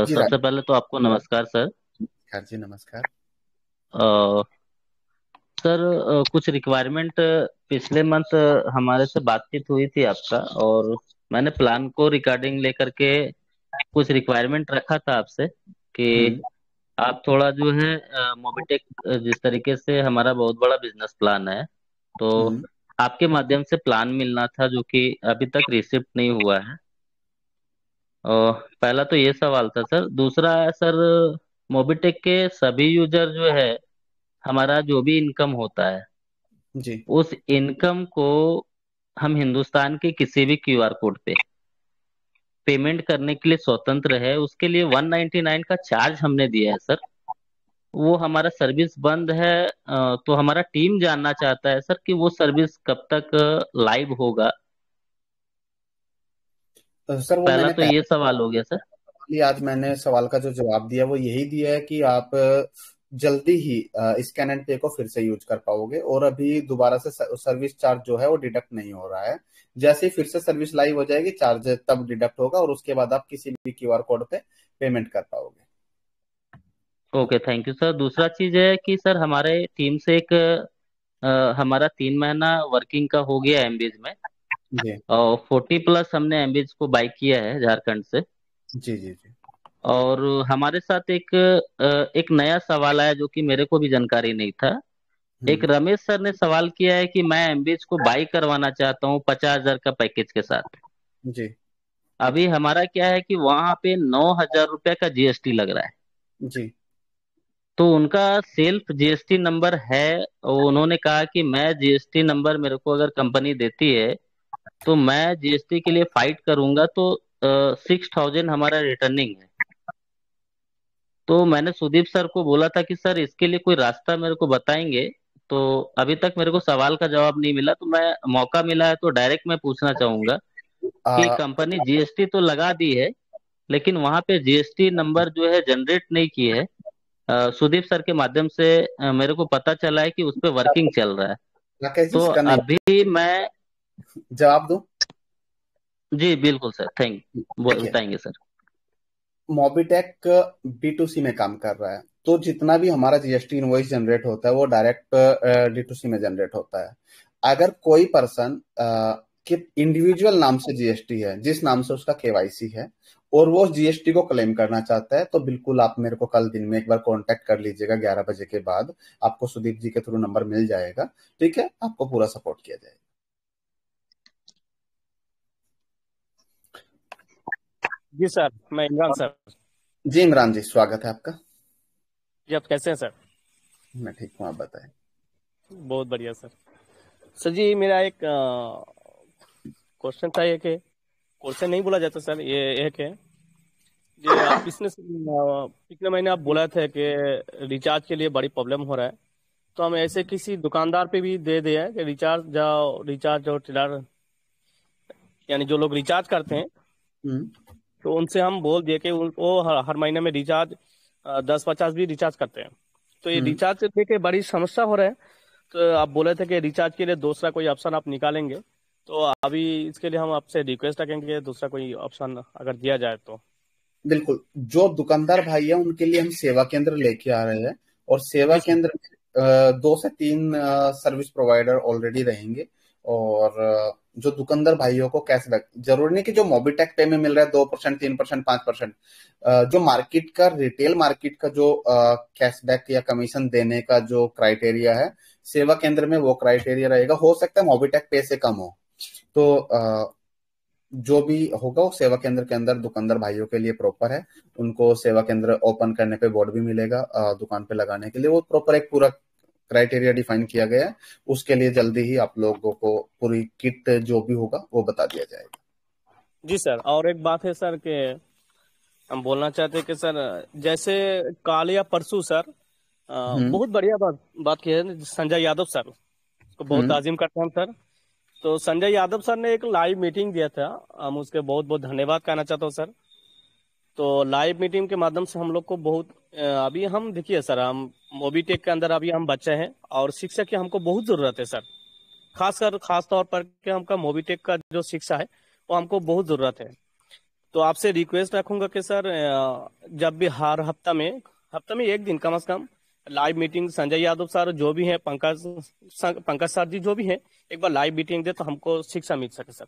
जी सबसे पहले तो आपको नमस्कार सर। राज जी, नमस्कार। अ, सर, कुछ रिक्वायरमेंट पिछले मंथ हमारे से बातचीत हुई थी आपका, और मैंने प्लान को रिगार्डिंग लेकर के कुछ रिक्वायरमेंट रखा था आपसे कि हम्म आप थोड़ा जो है मोबिटेक, जिस तरीके से हमारा बहुत बड़ा बिजनेस प्लान है, तो हम्म आपके माध्यम से प्लान मिलना था जो कि अभी तक रिसिप्ट नहीं हुआ है। पहला तो ये सवाल था सर। दूसरा है सर, मोबिटेक के सभी यूजर जो है, हमारा जो भी इनकम होता है, जी उस इनकम को हम हिंदुस्तान के किसी भी क्यूआर कोड पे पेमेंट करने के लिए स्वतंत्र है, उसके लिए 199 का चार्ज हमने दिया है सर। वो हमारा सर्विस बंद है। तो हमारा टीम जानना चाहता है सर कि वो सर्विस कब तक लाइव होगा। सर वो पहला मैंने तो ये सवाल हो गया सर। पहले आज मैंने सवाल का जो जवाब दिया वो यही दिया है कि आप जल्दी ही स्कैन एंड पे को फिर से यूज कर पाओगे, और अभी दोबारा से सर्विस चार्ज जो है वो डिडक्ट नहीं हो रहा है। जैसे ही फिर से सर्विस लाइव हो जाएगी चार्ज तब डिडक्ट होगा, और उसके बाद आप किसी भी क्यूआर कोड पे पेमेंट कर पाओगे। Okay, thank you sir. दूसरा चीज है कि सर हमारे टीम से एक हमारा 3 महीना वर्किंग का हो गया एमबीज में, जी और 40+ हमने एमबीज को बाई किया है झारखंड से। जी जी जी। और हमारे साथ एक नया सवाल आया जो कि मेरे को भी जानकारी नहीं था। एक हम्म। रमेश सर ने सवाल किया है कि मैं एमबीज को बाई करवाना चाहता हूँ 50,000 का पैकेज के साथ। जी अभी हमारा क्या है कि वहां पे 9,000 रुपये का जीएसटी लग रहा है। जी तो उनका सेल्फ जीएसटी नंबर है, और उन्होंने कहा कि मैं जीएसटी नंबर मेरे को अगर कंपनी देती है तो मैं जीएसटी के लिए फाइट करूंगा। तो 6,000 हमारा रिटर्निंग है। तो मैंने सुदीप सर को बोला था कि सर इसके लिए कोई रास्ता मेरे को बताएंगे। तो अभी तक मेरे को सवाल का जवाब नहीं मिला, तो मैं मौका मिला है तो डायरेक्ट मैं पूछना चाहूंगा कि आ, कंपनी जीएसटी तो लगा दी है, लेकिन वहां पे जीएसटी नंबर जो है जनरेट नहीं की है। सुदीप सर के माध्यम से मेरे को पता चला है कि उस पे वर्किंग चल रहा है। राकेश जी तो इसका नहीं अभी मैं जवाब दूं? जी बिल्कुल सर, देखिए, बताएंगे सर। मोबिटेक B2C में काम कर रहा है, तो जितना भी हमारा जीएसटी इनवॉइस जनरेट होता है वो डायरेक्ट D2C में जनरेट होता है। अगर कोई पर्सन के इंडिविजुअल नाम से जीएसटी है, जिस नाम से उसका केवाईसी है, और वो जीएसटी को क्लेम करना चाहता है, तो बिल्कुल आप मेरे को कल दिन में एक बार कांटेक्ट कर लीजिएगा 11 बजे के बाद। आपको सुदीप जी के थ्रू नंबर मिल जाएगा, ठीक है? आपको पूरा सपोर्ट किया जाएगा। जी सर, मैं इमरान सर। जी इमरान जी, स्वागत है आपका। जी आप कैसे हैं सर? मैं ठीक हूँ, आप बताएं। बहुत बढ़िया सर। सर जी मेरा एक क्वेश्चन था, ये कि क्वेश्चन नहीं बोला जाता सर, ये एक है जी। आप पिछले महीने आप बोला थे कि रिचार्ज के लिए बड़ी प्रॉब्लम हो रहा है, तो हम ऐसे किसी दुकानदार पे भी दे दिया है कि रिचार्ज और टिलर, यानी जो लोग रिचार्ज करते हैं, हम्म तो उनसे हम बोल दिए कि वो हर महीने में रिचार्ज 10-50 भी रिचार्ज करते हैं। तो ये हम्म। रिचार्ज से लेके बड़ी समस्या हो रहा है। तो आप बोले थे कि रिचार्ज के लिए दूसरा कोई ऑप्शन आप निकालेंगे, तो अभी इसके लिए हम आपसे रिक्वेस्ट रखेंगे दूसरा कोई ऑप्शन अगर दिया जाए तो। बिल्कुल, जो दुकानदार भाई है उनके लिए हम सेवा केंद्र लेके आ रहे हैं, और सेवा जी सर। केंद्र में 2 से 3 सर्विस प्रोवाइडर ऑलरेडी रहेंगे। और जो दुकानदार भाइयों को कैशबैक, जरूरी नहीं कि जो मोबिटेक पे में मिल रहा है 2%, 3%, 5%, जो मार्केट का, रिटेल मार्केट का जो कैशबैक या कमीशन देने का जो क्राइटेरिया है, सेवा केंद्र में वो क्राइटेरिया रहेगा। हो सकता है मोबिटेक पे से कम हो, तो जो भी होगा वो सेवा केंद्र के अंदर दुकानदार भाइयों के लिए प्रॉपर है। उनको सेवा केंद्र ओपन करने पे बोर्ड भी मिलेगा, दुकान पे लगाने के लिए वो प्रॉपर एक पूरा क्राइटेरिया डिफाइन किया गया है। उसके लिए जल्दी ही आप लोगों को पूरी किट जो भी होगा वो बता दिया जाएगा। जी सर, और एक बात है सर कि हम बोलना चाहते हैं कि सर जैसे कल या परसों सर हम्म बहुत बढ़िया बात की है संजय यादव सर, को बहुत हम्म ताजीम करते हैं हम सर। तो संजय यादव सर ने एक लाइव मीटिंग दिया था, हम उसके बहुत बहुत धन्यवाद कहना चाहता हूँ सर। तो लाइव मीटिंग के माध्यम से हम लोग को बहुत अभी हम देखिए सर, हम मोबीटेक के अंदर अभी हम बच्चे हैं और शिक्षा की हमको बहुत जरूरत है सर। खास तौर पर कि हमका मोबीटेक का जो शिक्षा है वो हमको बहुत जरूरत है। तो आपसे रिक्वेस्ट रखूंगा कि सर जब भी हर हफ्ता में एक दिन कम से come live meeting Sanjay Yadav sir जो भी है, पंकज सर जी जो भी है, एक बार लाइव मीटिंग दे तो हमको शिक्षा मिल सके सर।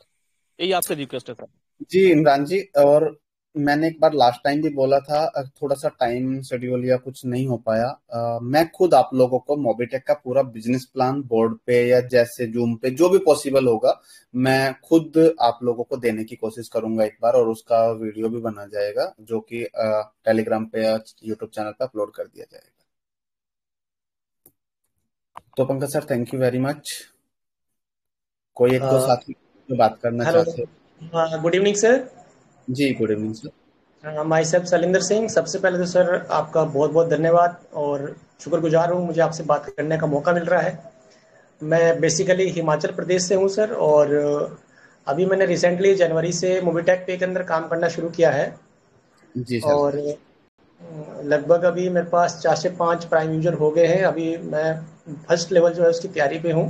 यही आपसे रिक्वेस्ट है सर। जी इमरान जी, और मैंने एक बार लास्ट टाइम भी बोला था, थोड़ा सा टाइम शेड्यूल या कुछ नहीं हो पाया। मैं खुद आप लोगों को मोबिटेक का पूरा बिजनेस प्लान बोर्ड पे या जैसे जूम पे जो भी पॉसिबल होगा, मैं खुद आप लोगों को देने की कोशिश करूंगा एक बार, और उसका वीडियो भी बना जाएगा जो कि टेलीग्राम पे या यूट्यूब चैनल पे अपलोड कर दिया जाएगा। तो Pankaj sir, thank you very much. कोई एक दो साथी जो बात करना हेलो। चाहते हैं? हाँ, गुड इवनिंग सर। जी good evening sir. Myself Shailendra Singh. सबसे पहले तो सर आपका बहुत बहुत धन्यवाद और शुक्रगुजार हूँ मुझे आपसे बात करने का मौका मिल रहा है। मैं बेसिकली हिमाचल प्रदेश से हूँ सर और अभी मैंने रिसेंटली जनवरी से मोबिटेक पे के अंदर काम करना शुरू किया है जी सर। और लगभग अभी मेरे पास 4 से 5 प्राइम यूजर हो गए हैं। अभी मैं फर्स्ट लेवल जो है उसकी तैयारी पे हूँ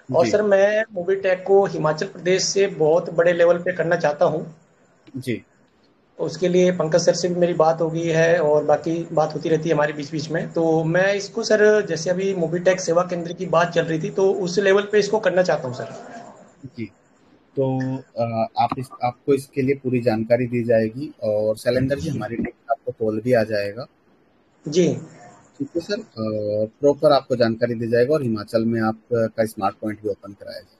और जी सर मैं मोबिटेक को हिमाचल प्रदेश से बहुत बड़े लेवल पे करना चाहता हूँ। जी उसके लिए पंकज सर से भी मेरी बात हो गई है और बाकी बात होती रहती है हमारे बीच बीच में। तो मैं इसको सर जैसे अभी मोबिटेक सेवा केंद्र की बात चल रही थी तो उस लेवल पे इसको करना चाहता हूँ सर। जी। तो आपको इसके लिए पूरी जानकारी दी जाएगी और शैलेंद्र जी हमारी टीम का आपको कॉल भी आ जाएगा। जी ठीक है सर। प्रॉपर आपको जानकारी दी जाएगा और हिमाचल में आपका स्मार्ट पॉइंट भी ओपन कराया जाएगा।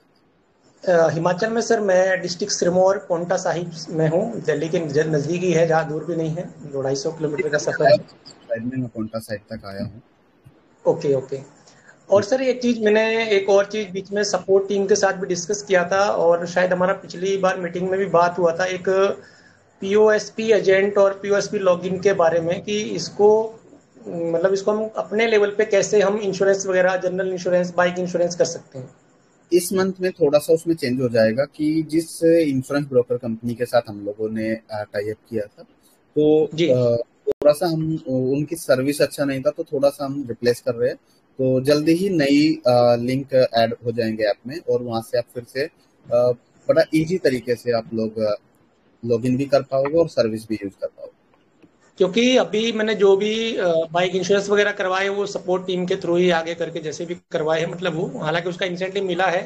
हिमाचल में सर मैं डिस्ट्रिक्ट सिरमौर पोंटा साहिब में हूँ। दिल्ली के नज़दीक ही है, ज़्यादा दूर भी नहीं है, 250 किलोमीटर का सफर है। शायद मैं पोंटा साइड तक आया हूँ। Okay okay. और सर एक चीज मैंने एक और चीज बीच में सपोर्ट टीम के साथ भी डिस्कस किया था और शायद हमारा पिछली बार मीटिंग में भी बात हुआ था एक पीओएसपी एजेंट और पीओएसपी लॉगिन के बारे में कि इसको मतलब इसको हम अपने लेवल पे कैसे हम इंश्योरेंस वगैरह जनरल इंश्योरेंस बाइक इंश्योरेंस कर सकते हैं। इस मंथ में थोड़ा सा उसमें चेंज हो जाएगा कि जिस इंश्योरेंस ब्रोकर कंपनी के साथ हम लोगों ने टाई अप किया था तो जी थोड़ा सा हम उनकी सर्विस अच्छा नहीं था तो थोड़ा सा हम रिप्लेस कर रहे हैं। तो जल्दी ही नई लिंक ऐड हो जाएंगे ऐप में और वहां से आप फिर से बड़ा इजी तरीके से आप लोग लॉगिन भी कर पाओगे और सर्विस भी यूज कर पाओगे। क्योंकि अभी मैंने जो भी बाइक इंश्योरेंस वगैरह करवाए वो सपोर्ट टीम के थ्रू ही आगे करके जैसे भी करवाए हैं मतलब वो हालांकि उसका इंसेंटिव मिला है।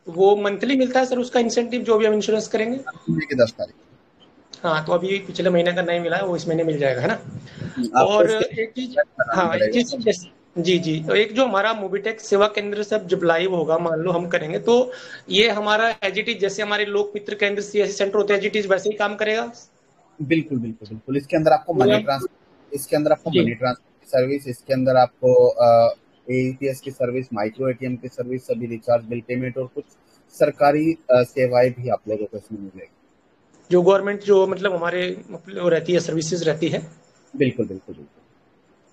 वो मंथली मिलता है सर उसका इंसेंटिव जो भी हम इंश्योरेंस करेंगे। महीने की 10 तारीख हाँ तो अभी पिछले महीने का नहीं मिला है वो इस महीने मिल जाएगा है ना। आपको और उसके एक चीज कराना हाँ एक पड़ेगा। चीज जी जी तो एक जो हमारा मोबिटेक सेवा केंद्र सब जब लाइव होगा मान लो हम करेंगे तो ये हमारा एज इट इज जैसे हमारे लोक मित्र केंद्र सीएससी सेंटर होते हैं एज इट इज वैसे ही काम करेगा। बिल्कुल बिल्कुल बिल्कुल। इसके अंदर आपको पूरा मनी ट्रांसफर इसके अंदर आपको जी मनी ट्रांसफर की सर्विस, इसके अंदर आपको एईपीएस की सर्विस, माइक्रो एटीएम की सर्विस, सभी रिचार्ज बिल पेमेंट और कुछ सरकारी सेवाएं भी आप लोगों को इसमें मिलेगी। जो गवर्नमेंट जो मतलब हमारे वो रहती है सर्विसेज रहती है। बिल्कुल बिल्कुल बिल्कुल।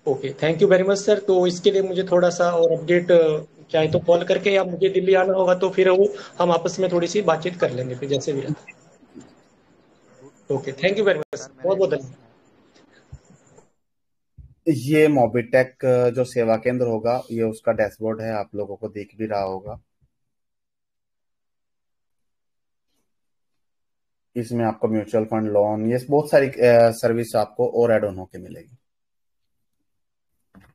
Okay thank you very much sir. तो इसके लिए मुझे थोड़ा सा और अपडेट चाहे तो कॉल करके या मुझे दिल्ली आना होगा तो फिर वो हम आपस में थोड़ी सी बातचीत कर लेंगे फिर जैसे भी रहा। Okay good thank you evening very much sir, मेरा बहुत एक बहुत धन्यवाद। क्वेश्चन है। ये मोबिटेक जो सेवा केंद्र होगा ये उसका डैशबोर्ड है, आप लोगों को दिख भी रहा होगा। इसमें आपको म्यूचुअल फंड, लोन, ये बहुत सारी सर्विस आपको और एड ऑन होके मिलेगी।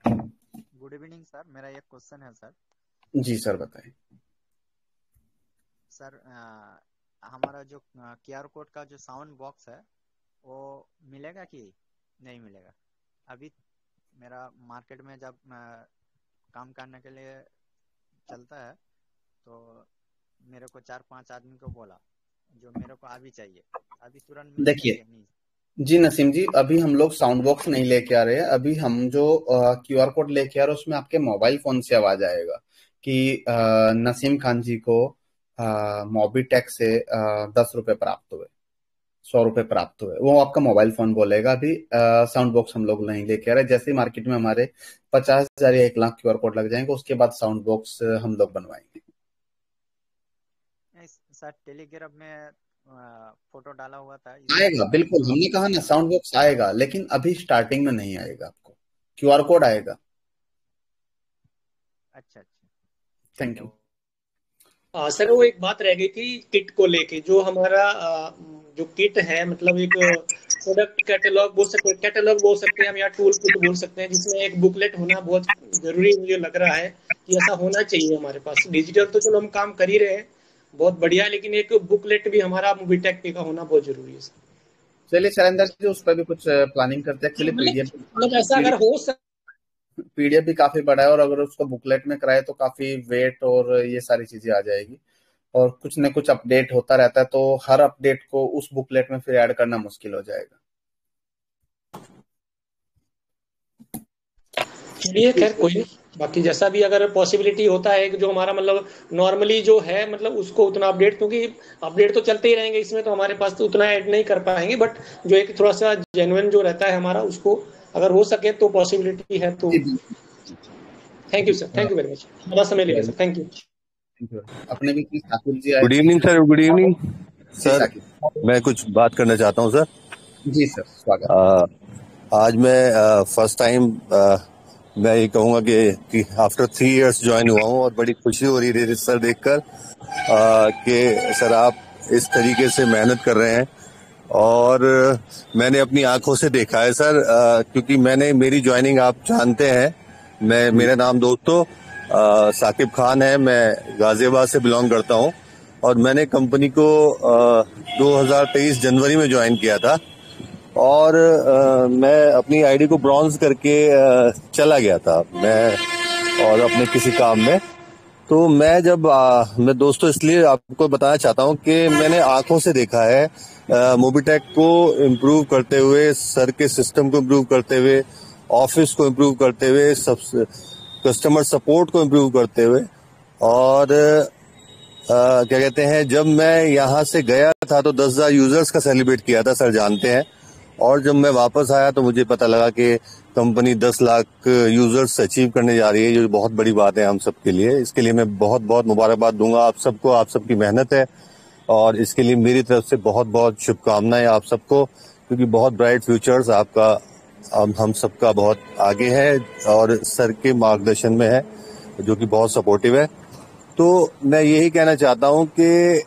गुड इवनिंग सर, मेरा एक क्वेश्चन है सर। जी सर बताएं। सर हमारा जो क्यूआर कोड का जो साउंड बॉक्स है वो मिलेगा कि नहीं मिलेगा? अभी मेरा मार्केट में जब काम करने के लिए चलता है तो मेरे को 4-5 आदमी को बोला जो मेरे को अभी चाहिए, अभी तुरंत मिलेगा देखिए कि नहीं? जी नसीम जी, अभी हम लोग साउंड बॉक्स नहीं लेके आ रहे हैं। अभी हम जो क्यूआर कोड लेके आ रहे हैं उसमें आपके मोबाइल फोन से आवाज आएगा कि नसीम खान जी को मोबीटेक से 10 रुपए प्राप्त हुए, 100 रुपए प्राप्त हुए, वो आपका मोबाइल फोन बोलेगा। अभी साउंड बॉक्स हम लोग नहीं लेके आ रहे। जैसे ही मार्केट में हमारे 50,000 या 1 लाख क्यूआर कोड लग जाएंगे उसके बाद साउंड बॉक्स हम लोग बनवाएंगे। नहीं सर, टेलीग्राम में फोटो डाला हुआ था आएगा, इसलिए बिल्कुल, हमने कहा ना साउंड बॉक्स आएगा, लेकिन अभी स्टार्टिंग में नहीं आएगा, आपको क्यूआर कोड आएगा। अच्छा अच्छा ठीक थैंक है। यू। सर वो एक बात रह गई थी किट को लेके जो हमारा जो किट है मतलब एक प्रोडक्ट कैटलॉग बोल सकते हैं हम या टूल किट बोल सकते हैं जिसमें एक बुकलेट होना बहुत जरूरी मुझे लग रहा है कि ऐसा होना चाहिए हमारे पास। डिजिटल तो चलो हम काम कर ही रहे हैं बहुत बढ़िया लेकिन एक बुकलेट भी हमारा मोबिटेक पे का होना बहुत जरूरी है सर। चलिए शैलेंद्र जी उस पर भी कुछ प्लानिंग करते हैं। एक्चुअली मतलब ऐसा अगर हो पीडीएफ भी काफी बड़ा है और अगर उसको बुकलेट में कराए तो काफी वेट और ये सारी चीजें आ जाएगी और कुछ न कुछ अपडेट होता रहता है तो हर अपडेट को उस बुकलेट में फिर ऐड करना मुश्किल हो जाएगा। चलिए खैर कोई नहीं बाकी जैसा भी अगर पॉसिबिलिटी होता है कि जो हमारा मतलब नॉर्मली जो है मतलब उसको उतना अपडेट, क्योंकि अपडेट तो चलते ही रहेंगे इसमें, तो हमारे पास तो उतना ऐड नहीं कर पाएंगे, बट जो एक थोड़ा सा जेन्युइन जो रहता है हमारा, उसको अगर हो सके तो पॉसिबिलिटी है तो। Thank you sir, thank you very much, हमारा समय लिया सर, थैंक यू। अपने बीच में ठाकुर जी आए। Good evening sir, good evening जी सर। साकिब मैं कुछ बात करना चाहता हूँ सर। जी सर, स्वागत। आज मैं फर्स्ट टाइम मैं ये कहूँगा कि आफ्टर 3 इयर्स ज्वाइन हुआ हूँ और बड़ी खुशी हो रही है सर देखकर कि सर आप इस तरीके से मेहनत कर रहे हैं। और मैंने अपनी आंखों से देखा है सर, क्योंकि मेरी ज्वाइनिंग आप जानते हैं। मेरा नाम दोस्तों साकिब खान है, मैं गाजियाबाद से बिलोंग करता हूँ और मैंने कंपनी को 2023 जनवरी में ज्वाइन किया था और मैं अपनी आईडी को ब्रॉन्ज करके चला गया था मैं और अपने किसी काम में। तो मैं दोस्तों इसलिए आपको बताना चाहता हूँ कि मैंने आंखों से देखा है मोबिटेक को इम्प्रूव करते हुए, सर के सिस्टम को इम्प्रूव करते हुए, ऑफिस को इम्प्रूव करते हुए, सब कस्टमर सपोर्ट को इम्प्रूव करते हुए। और क्या कहते हैं, जब मैं यहाँ से गया था तो 10,000 यूजर्स का सेलिब्रेट किया था, सर जानते हैं। और जब मैं वापस आया तो मुझे पता लगा कि कंपनी 10 लाख यूजर्स अचीव करने जा रही है, जो बहुत बड़ी बात है हम सबके लिए। इसके लिए मैं बहुत बहुत मुबारकबाद दूंगा आप सबको, आप सबकी मेहनत है और इसके लिए मेरी तरफ से बहुत बहुत शुभकामनाएं आप सबको, क्योंकि बहुत ब्राइट फ्यूचर्स आपका हम सबका बहुत आगे है और सर के मार्गदर्शन में है, जो कि बहुत सपोर्टिव है। तो मैं यही कहना चाहता हूं कि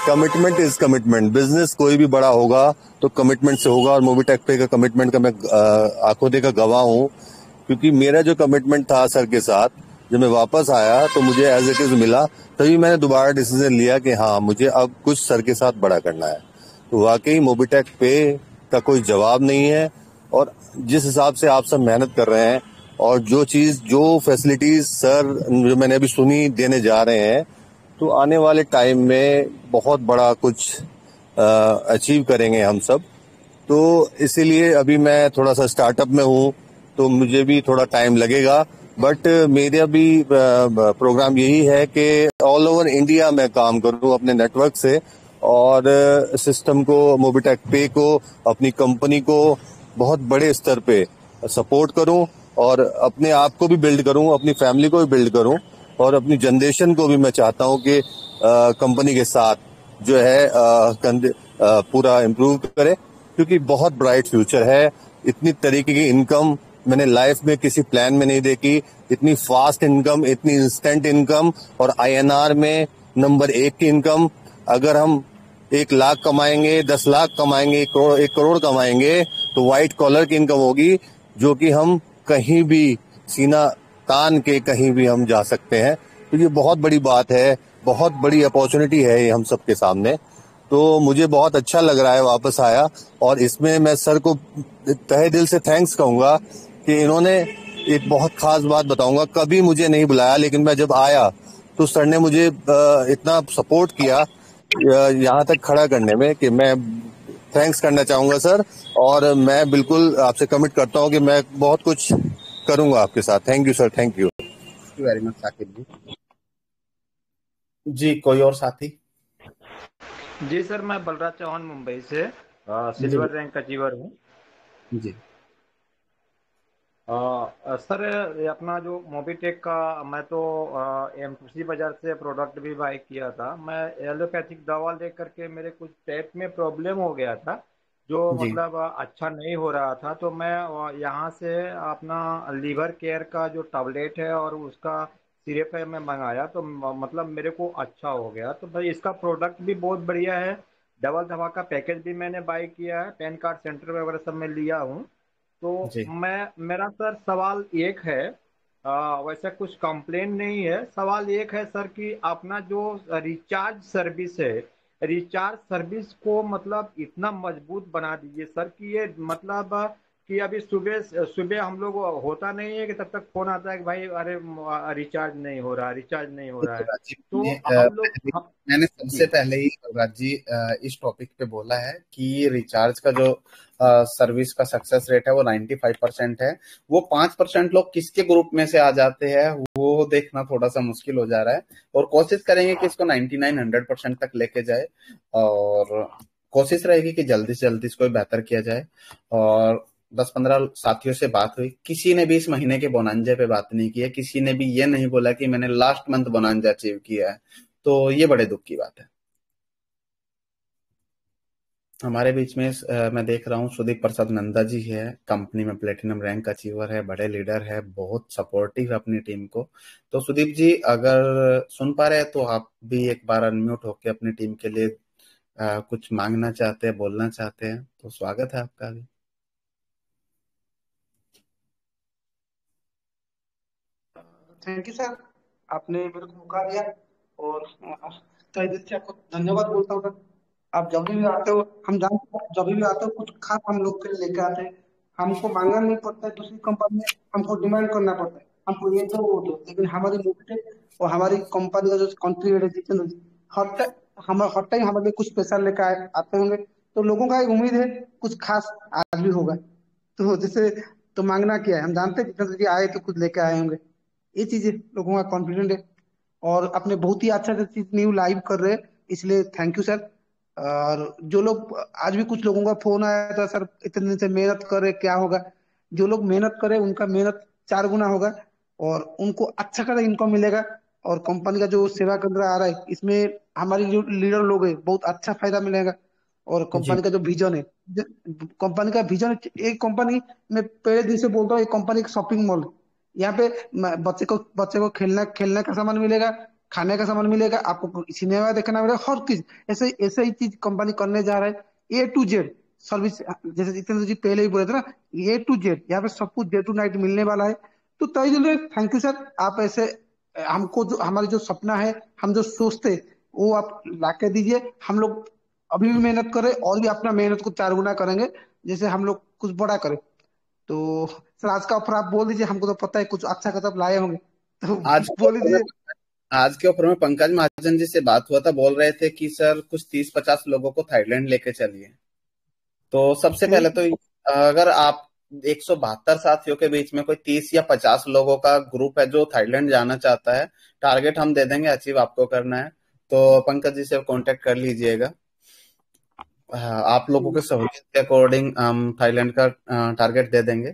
कमिटमेंट इज कमिटमेंट। बिजनेस कोई भी बड़ा होगा तो कमिटमेंट से होगा और मोबिटेक पे का कमिटमेंट का मैं आंखों देखा गवाह हूं, क्योंकि मेरा जो कमिटमेंट था सर के साथ, जब मैं वापस आया तो मुझे एज इट इज मिला, तभी मैंने दोबारा डिसीजन लिया कि हाँ मुझे अब कुछ सर के साथ बड़ा करना है। तो वाकई मोबिटेक पे का कोई जवाब नहीं है और जिस हिसाब से आप सब मेहनत कर रहे हैं और जो फैसिलिटीज सर जो मैंने अभी सुनी देने जा रहे हैं, तो आने वाले टाइम में बहुत बड़ा कुछ अचीव करेंगे हम सब। तो इसीलिए अभी मैं थोड़ा सा स्टार्टअप में हूँ तो मुझे भी थोड़ा टाइम लगेगा, बट मेरा भी प्रोग्राम यही है कि ऑल ओवर इंडिया मैं काम करूँ अपने नेटवर्क से और सिस्टम को, मोबिटेक पे को, अपनी कंपनी को बहुत बड़े स्तर पे सपोर्ट करूं और अपने आप को भी बिल्ड करूं, अपनी फैमिली को भी बिल्ड करूं और अपनी जनरेशन को भी मैं चाहता हूं कि कंपनी के साथ जो है पूरा इम्प्रूव करे, क्योंकि बहुत ब्राइट फ्यूचर है। इतनी तरीके की इनकम मैंने लाइफ में किसी प्लान में नहीं देखी, इतनी फास्ट इनकम, इतनी इंस्टेंट इनकम और INR में नंबर 1 की इनकम। अगर हम 1 लाख कमाएंगे, 10 लाख कमाएंगे, 1 करोड़ कमाएंगे तो व्हाइट कॉलर की इनकम होगी, जो कि हम कहीं भी सीना तान के कहीं भी हम जा सकते हैं। तो ये बहुत बड़ी बात है, बहुत बड़ी अपॉर्चुनिटी है ये हम सबके सामने। तो मुझे बहुत अच्छा लग रहा है वापस आया और इसमें मैं सर को तहे दिल से थैंक्स कहूंगा कि इन्होंने एक बहुत खास बात बताऊंगा, कभी मुझे नहीं बुलाया लेकिन मैं जब आया तो सर ने मुझे इतना सपोर्ट किया यहाँ तक खड़ा करने में कि मैं थैंक्स करना चाहूंगा सर। और मैं बिल्कुल आपसे कमिट करता हूँ कि मैं बहुत कुछ करूंगा आपके साथ। Thank you sir, thank you very much Saqib ji. जी कोई और साथी? जी सर, मैं बलराज चौहान मुंबई से सिल्वर रैंक अचीवर हूँ जी। सर ये अपना जो मोबिटेक का, मैं तो एमसी बाजार से प्रोडक्ट भी बाय किया था। मैं एलोपैथिक दवा लेकर के मेरे कुछ पेट में प्रॉब्लम हो गया था, जो मतलब अच्छा नहीं हो रहा था। तो मैं यहाँ से अपना लीवर केयर का जो टैबलेट है और उसका सिरप है मैं मंगाया, तो मतलब मेरे को अच्छा हो गया। तो भाई इसका प्रोडक्ट भी बहुत बढ़िया है। डबल दवा का पैकेज भी मैंने बाय किया है, पैन कार्ड सेंटर वगैरह सब मैं लिया हूँ। तो मेरा सर सवाल एक है, वैसे कुछ कंप्लेन नहीं है, सवाल एक है सर कि अपना जो रिचार्ज सर्विस है, रिचार्ज सर्विस को मतलब इतना मजबूत बना दीजिए सर कि ये मतलब कि अभी सुबह सुबह हम लोग होता नहीं है कि तब तक फोन आता है कि भाई अरे रिचार्ज नहीं हो रहा, रिचार्ज नहीं हो रहा देखो है। राजीव, तो हम लोग मैंने जी सबसे पहले ही राजी इस टॉपिक पे बोला है कि रिचार्ज का जो सर्विस का सक्सेस रेट है वो 95% है। वो 5% लोग किसके ग्रुप में से आ जाते हैं वो देखना थोड़ा सा मुश्किल हो जा रहा है, और कोशिश करेंगे कि इसको 99-100% तक लेके जाए, और कोशिश रहेगी कि जल्दी से जल्दी इसको बेहतर किया जाए। और 10-15 साथियों से बात हुई, किसी ने भी इस महीने के बोनांजे पे बात नहीं की है, किसी ने भी ये नहीं बोला कि मैंने लास्ट मंथ बोनांजा अचीव किया है। तो ये बड़े दुख की बात है। हमारे बीच में मैं देख रहा हूँ सुदीप प्रसाद नंदा जी है, कंपनी में प्लेटिनम रैंक अचीवर है, बड़े लीडर है, बहुत सपोर्टिव है अपनी टीम को। तो सुदीप जी अगर सुन पा रहे हैं तो आप भी एक बार अनम्यूट होकर अपनी टीम के लिए कुछ मांगना चाहते हैं, बोलना चाहते हैं, तो स्वागत है आपका भी। थैंक यू सर, आपने मेरे को मौका दिया और तहे दिल से आपको धन्यवाद बोलता हूँ सर। आप जब भी आते हो, हम जानते हैं जब भी आते हो कुछ खास हम लोग के लिए लेके आते हैं। हमको मांगना नहीं पड़ता है दूसरी कंपनी में, हमको डिमांड करना पड़ता है हमको ये दो वो दो, लेकिन हमारी मोबिटेक और हमारी कंपनी का जो कंट्री है जितेंद्र जी, हर टाइम हमारे लिए कुछ स्पेशल लेकर आते होंगे। तो लोगों का एक उम्मीद है कुछ खास आज भी होगा। तो जैसे तो मांगना क्या है, हम जानते हैं जितेंद्र जी आए तो कुछ लेके आए होंगे। ये चीजें लोगों का कॉन्फिडेंट है, और अपने बहुत ही अच्छा चीज न्यू लाइव कर रहे हैं, इसलिए थैंक यू सर। और जो लोग आज भी कुछ लोगों का फोन आया था सर इतने दिन से मेहनत कर रहे क्या होगा, जो लोग मेहनत करे उनका मेहनत 4 गुना होगा और उनको अच्छा खासा इनकम मिलेगा। और कंपनी का जो सेवा केंद्र आ रहा है इसमें हमारी जो लीडर लोग है बहुत अच्छा फायदा मिलेगा। और जी कंपनी का जो विजन है, कंपनी का विजन, एक कंपनी मैं पहले दिन से बोलता हूँ एक कंपनी एक शॉपिंग मॉल। यहाँ पे बच्चे को खेलना खेलने का सामान मिलेगा, खाने का सामान मिलेगा, आपको सिनेमा देखना मिलेगा, हर चीज ऐसे ऐसे ही चीज कंपनी करने जा रहा है। A to Z सर्विस, जैसे जितेंद्र जी पहले ही बोले थे ना, A to Z यहाँ पे सब कुछ डे टू नाइट मिलने वाला है। तो तय दिल थैंक यू सर, आप ऐसे हमको जो हमारी जो सपना है, हम जो सोचते वो आप लाके दीजिए। हम लोग अभी भी मेहनत करें और भी अपना मेहनत को 4 गुना करेंगे, जैसे हम लोग कुछ बड़ा करें। तो सर आज का ऑफर आप बोल दीजिए, हमको तो पता है कुछ अच्छा कदम लाए होंगे तो आज के बोल ऑफर में दीजिए। आज के ऑफर में पंकज महाजन जी से बात हुआ था, बोल रहे थे कि सर कुछ 30-50 लोगों को थाईलैंड लेके चलिए। तो सबसे पहले तो अगर आप 172 साथियों के बीच में कोई 30 या 50 लोगों का ग्रुप है जो थाईलैंड जाना चाहता है, टारगेट हम दे देंगे, अचीव आपको करना है। तो पंकज जी से कांटेक्ट कर लीजिएगा। हाँ, आप लोगों के सहूलियत के अकॉर्डिंग हम थाईलैंड का टारगेट दे देंगे।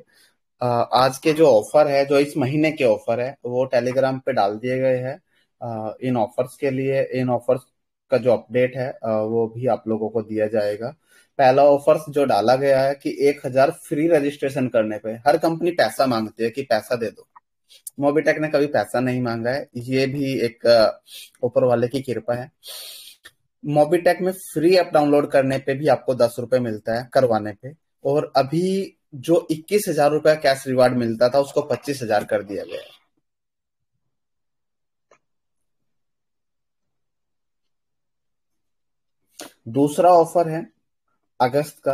आज के जो ऑफर है, जो इस महीने के ऑफर है, वो टेलीग्राम पे डाल दिए गए हैं। इन ऑफर्स के लिए, इन ऑफर्स का जो अपडेट है वो भी आप लोगों को दिया जाएगा। पहला ऑफर जो डाला गया है कि 1000 फ्री रजिस्ट्रेशन करने पे, हर कंपनी पैसा मांगती है कि पैसा दे दो, मोबिटेक ने कभी पैसा नहीं मांगा है, ये भी एक ऊपर वाले की कृपा है। मोबिटेक में फ्री ऐप डाउनलोड करने पे भी आपको 10 रुपए मिलता है करवाने पे, और अभी जो 21,000 रुपया कैश रिवार्ड मिलता था उसको 25,000 कर दिया गया है। दूसरा ऑफर है अगस्त का,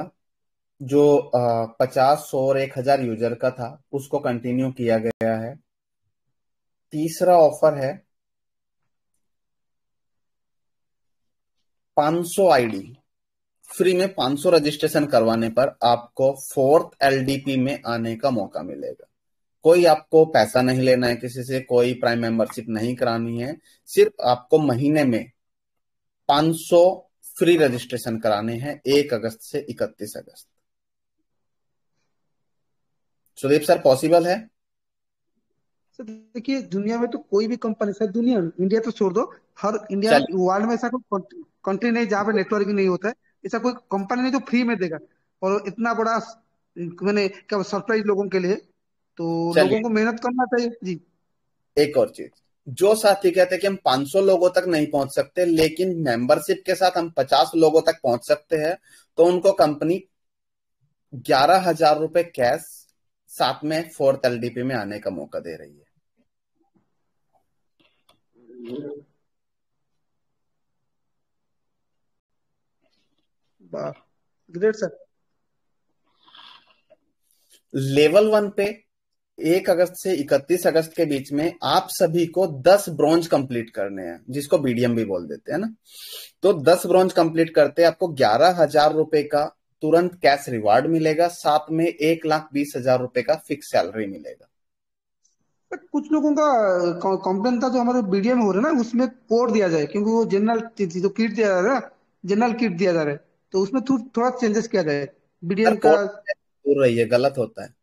जो 50, 100 और 1,000 यूजर का था उसको कंटिन्यू किया गया है। तीसरा ऑफर है 500 आईडी फ्री में, 500 रजिस्ट्रेशन करवाने पर आपको 4th LDP में आने का मौका मिलेगा। कोई आपको पैसा नहीं लेना है किसी से, कोई प्राइम मेंबरशिप नहीं करानी है, सिर्फ आपको महीने में 500 फ्री रजिस्ट्रेशन कराने हैं 1 अगस्त से 31 अगस्त। सुदीप सर, पॉसिबल है? सर देखिए दुनिया में तो कोई भी कंपनी, सर दुनिया इंडिया तो छोड़ दो, हर इंडिया चलिए, वर्ल्ड में ऐसा कोई कंट्री नहीं जहाँ पे नेटवर्किंग नहीं होता है। ऐसा कोई कंपनी नहीं जो फ्री में देगा, और इतना बड़ा मैंने क्या सरप्राइज लोगों के लिए। तो लोगों चलिए, को मेहनत करना चाहिए जी। एक और चीज, जो साथी कहते हैं कि हम 500 लोगों तक नहीं पहुंच सकते लेकिन मेंबरशिप के साथ हम 50 लोगों तक पहुंच सकते हैं, तो उनको कंपनी 11,000 रुपए कैश साथ में 4th LDP में आने का मौका दे रही है। वाह, ग्रेट सर। लेवल 1 पे 1 अगस्त से 31 अगस्त के बीच में आप सभी को 10 ब्रॉन्ज कंप्लीट करने हैं, जिसको बीडीएम भी बोल देते हैं ना। तो 10 ब्रॉन्ज कंप्लीट करते आपको 11,000 रुपए का तुरंत कैश रिवार्ड मिलेगा, साथ में 1,20,000 रुपए का फिक्स सैलरी मिलेगा। बट कुछ लोगों का कंप्लेन था जो हमारे बीडीएम हो रहा है ना, उसमें कोड दिया जाए, क्योंकि वो जनरल जो किट दिया जा रहा है, जनरल किट दिया जा रहा है, तो उसमें थोड़ा चेंजेस किया जाए बीडीएम सर का। कोड दूर रही है, गलत होता है।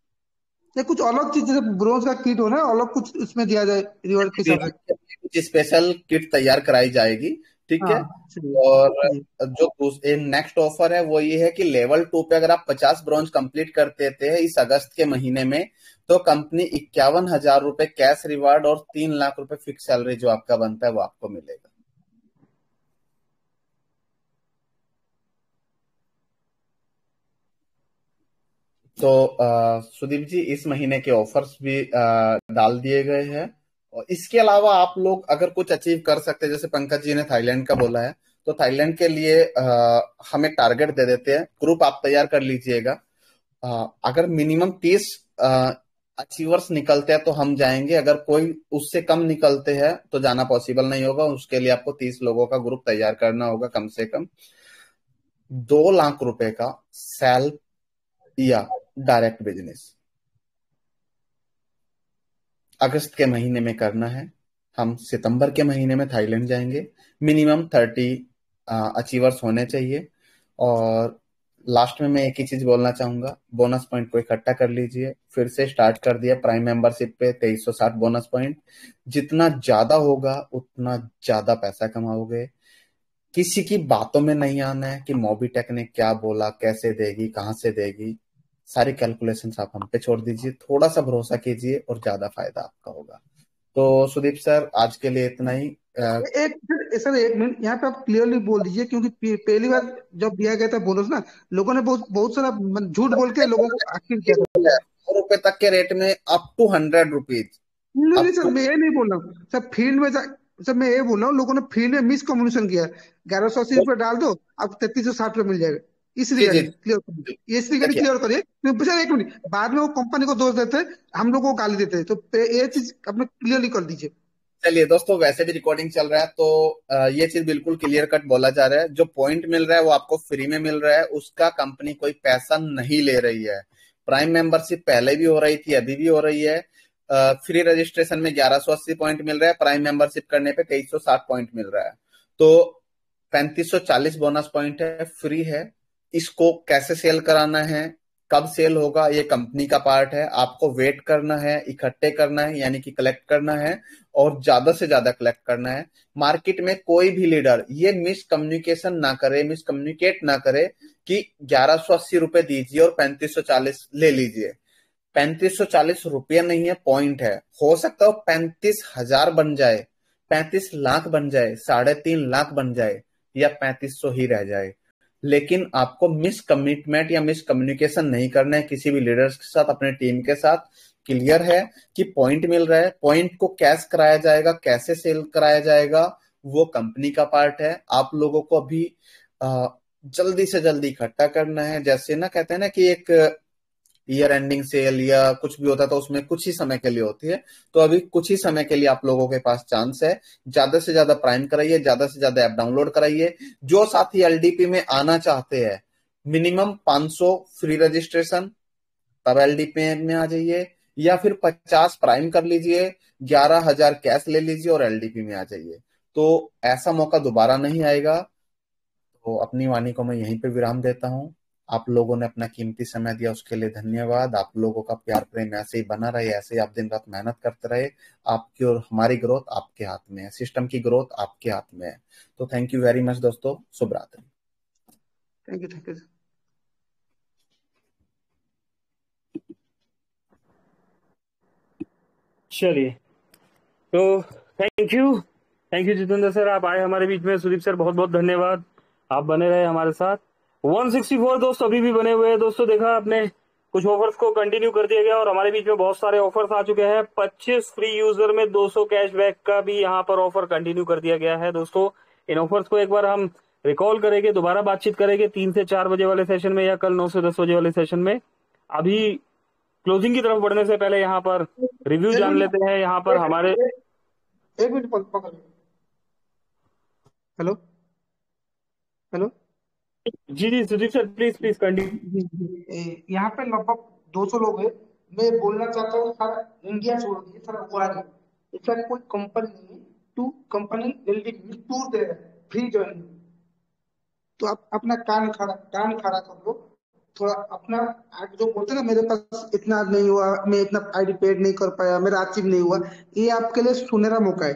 या कुछ अलग चीज, जैसे ब्रोंज का किट हो ना, अलग कुछ उसमें दिया जाए रिवॉर्ड के हिसाब से। कुछ स्पेशल किट तैयार कराई जाएगी, ठीक है। हाँ सही और जी। जो नेक्स्ट ऑफर है वो ये है कि लेवल 2 पे अगर आप 50 ब्रॉन्ज कंप्लीट करते थे इस अगस्त के महीने में, तो कंपनी 51,000 रुपए कैश रिवार्ड और 3 लाख रुपए फिक्स सैलरी जो आपका बनता है वो आपको मिलेगा। तो सुदीप जी, इस महीने के ऑफर्स भी डाल दिए गए हैं। और इसके अलावा आप लोग अगर कुछ अचीव कर सकते हैं, जैसे पंकज जी ने थाईलैंड का बोला है, तो थाईलैंड के लिए हम एक टारगेट दे देते हैं, ग्रुप आप तैयार कर लीजिएगा। अगर मिनिमम 30 अचीवर्स निकलते हैं तो हम जाएंगे, अगर कोई उससे कम निकलते हैं तो जाना पॉसिबल नहीं होगा। उसके लिए आपको 30 लोगों का ग्रुप तैयार करना होगा, कम से कम 2 लाख रुपए का सेल्फ या डायरेक्ट बिजनेस अगस्त के महीने में करना है। हम सितंबर के महीने में थाईलैंड जाएंगे, मिनिमम 30 अचीवर्स होने चाहिए। और लास्ट में मैं एक ही चीज बोलना चाहूंगा, बोनस पॉइंट को इकट्ठा कर लीजिए। फिर से स्टार्ट कर दिया प्राइम मेंबरशिप पे 2360 बोनस पॉइंट। जितना ज्यादा होगा उतना ज्यादा पैसा कमाओगे। किसी की बातों में नहीं आना है कि मोबीटेक ने क्या बोला, कैसे देगी, कहां से देगी। सारी कैलकुलेशन आप हम पे छोड़ दीजिए, थोड़ा सा भरोसा कीजिए और ज्यादा फायदा आपका होगा। तो सुदीप सर, आज के लिए इतना ही। एक सर, 1 मिनट यहाँ पे आप क्लियरली बोल दीजिए, क्योंकि पहली बार जब दिया गया था बोनस ना, लोगों ने बहुत बहुत सारा झूठ बोल के लोगों को आखिर किया था। 100 रुपए तक के रेट में अप टू 100 रुपीज। नहीं नहीं सर, मैं ये नहीं बोल रहा हूँ सर, फील्ड में सर मैं ये बोल रहा हूँ, लोगों ने फील्ड में मिस कम्युनिकेशन किया। 1180 रुपये डाल दो, आपको 3360 रुपये मिल जाएगा। इस जी जी रिगार्डिंग क्लियर करिए, इस रिगार्डिंग देखिए, क्लियर करिए, क्योंकि सर 1 मिनट, बाद में वो कंपनी को दोष देते हैं, हम लोग को गाली देते हैं, तो ये चीज अपने क्लियरली कर दीजिए। चलिए दोस्तों, वैसे भी रिकॉर्डिंग चल रहा है तो ये चीज बिल्कुल क्लियर कट बोला जा रहा है। जो पॉइंट मिल रहा है वो आपको फ्री में मिल रहा है, उसका कंपनी कोई पैसा नहीं ले रही है। प्राइम मेंबरशिप पहले भी हो रही थी, अभी भी हो रही है। फ्री रजिस्ट्रेशन में 1180 पॉइंट मिल रहा है, प्राइम मेंबरशिप करने पे 2360 पॉइंट मिल रहा है। तो 3540 बोनस पॉइंट है, फ्री है। इसको कैसे सेल कराना है, कब सेल होगा, ये कंपनी का पार्ट है। आपको वेट करना है, इकट्ठे करना है, यानी कि कलेक्ट करना है और ज्यादा से ज्यादा कलेक्ट करना है। मार्केट में कोई भी लीडर ये मिस कम्युनिकेशन ना करे, मिस कम्युनिकेट ना करे कि 1180 रुपए दीजिए और 3540 ले लीजिए। 3540 रुपये नहीं है, पॉइंट है। हो सकता हो 35,000 बन जाए, 35 लाख बन जाए, 3.5 लाख बन जाए, या 3500 ही रह जाए। लेकिन आपको मिस कमिटमेंट या मिस कम्युनिकेशन नहीं करना है किसी भी लीडर्स के साथ, अपने टीम के साथ। क्लियर है कि पॉइंट मिल रहा है, पॉइंट को कैश कराया जाएगा, कैसे सेल कराया जाएगा, वो कंपनी का पार्ट है। आप लोगों को अभी जल्दी से जल्दी इकट्ठा करना है। जैसे ना कहते हैं ना कि एक ईयर एंडिंग सेल या कुछ भी होता है तो उसमें कुछ ही समय के लिए होती है, तो अभी कुछ ही समय के लिए आप लोगों के पास चांस है। ज्यादा से ज्यादा प्राइम कराइए, ज्यादा से ज्यादा ऐप डाउनलोड कराइए। जो साथी एलडीपी में आना चाहते हैं, मिनिमम 500 फ्री रजिस्ट्रेशन, तब एलडीपी में आ जाइए, या फिर 50 प्राइम कर लीजिए, 11,000 कैश ले लीजिए और एलडीपी में आ जाइए। तो ऐसा मौका दोबारा नहीं आएगा। तो अपनी वाणी को मैं यहीं पे विराम देता हूं। आप लोगों ने अपना कीमती समय दिया, उसके लिए धन्यवाद। आप लोगों का प्यार प्रेम ऐसे ही बना रहे, ऐसे ही आप दिन रात मेहनत करते रहे। आपकी और हमारी ग्रोथ आपके हाथ में है, सिस्टम की ग्रोथ आपके हाथ में है। तो थैंक यू वेरी मच दोस्तों, शुभ रात्रि। Thank you. चलिए, तो थैंक यू जितेंद्र सर, आप आए हमारे बीच में। सुदीप सर, बहुत बहुत धन्यवाद, आप बने रहे हमारे साथ। 164 दोस्त अभी भी बने हुए हैं। दोस्तों, देखा आपने, कुछ ऑफर्स को कंटिन्यू कर दिया गया और हमारे बीच में बहुत सारे ऑफर्स आ चुके हैं। 25 फ्री यूजर में 200 कैशबैक का भी यहाँ पर ऑफर कंटिन्यू कर दिया गया है। दोस्तों, इन ऑफर्स को एक बार हम रिकॉल करेंगे, दोबारा बातचीत करेंगे 3 से 4 बजे वाले सेशन में, या कल 9 से 10 बजे वाले सेशन में। अभी क्लोजिंग की तरफ बढ़ने से पहले यहाँ पर रिव्यू एक जान मिनट लेते हैं यहाँ पर हमारे। एक मिनट पकड़। हेलो हेलो जी जी Sudeep sir, please please continue. यहाँ पे लगभग 200 लोग हैं। मैं बोलना चाहता हूँ सर, इंडिया छोड़ दिए सर, हुआ नहीं। इसका कोई कंपनी नहीं है, टू कंपनी एलडी टूर दे रहे हैं फ्री ज्वाइनिंग। तो आप अपना कान खड़ा कर लो थोड़ा अपना। जो बोलते हैं ना मेरे पास इतना नहीं हुआ, मैं इतना आईडी पेड नहीं कर पाया, मेरा अचीव नहीं हुआ, ये आपके लिए सुनहरा मौका है।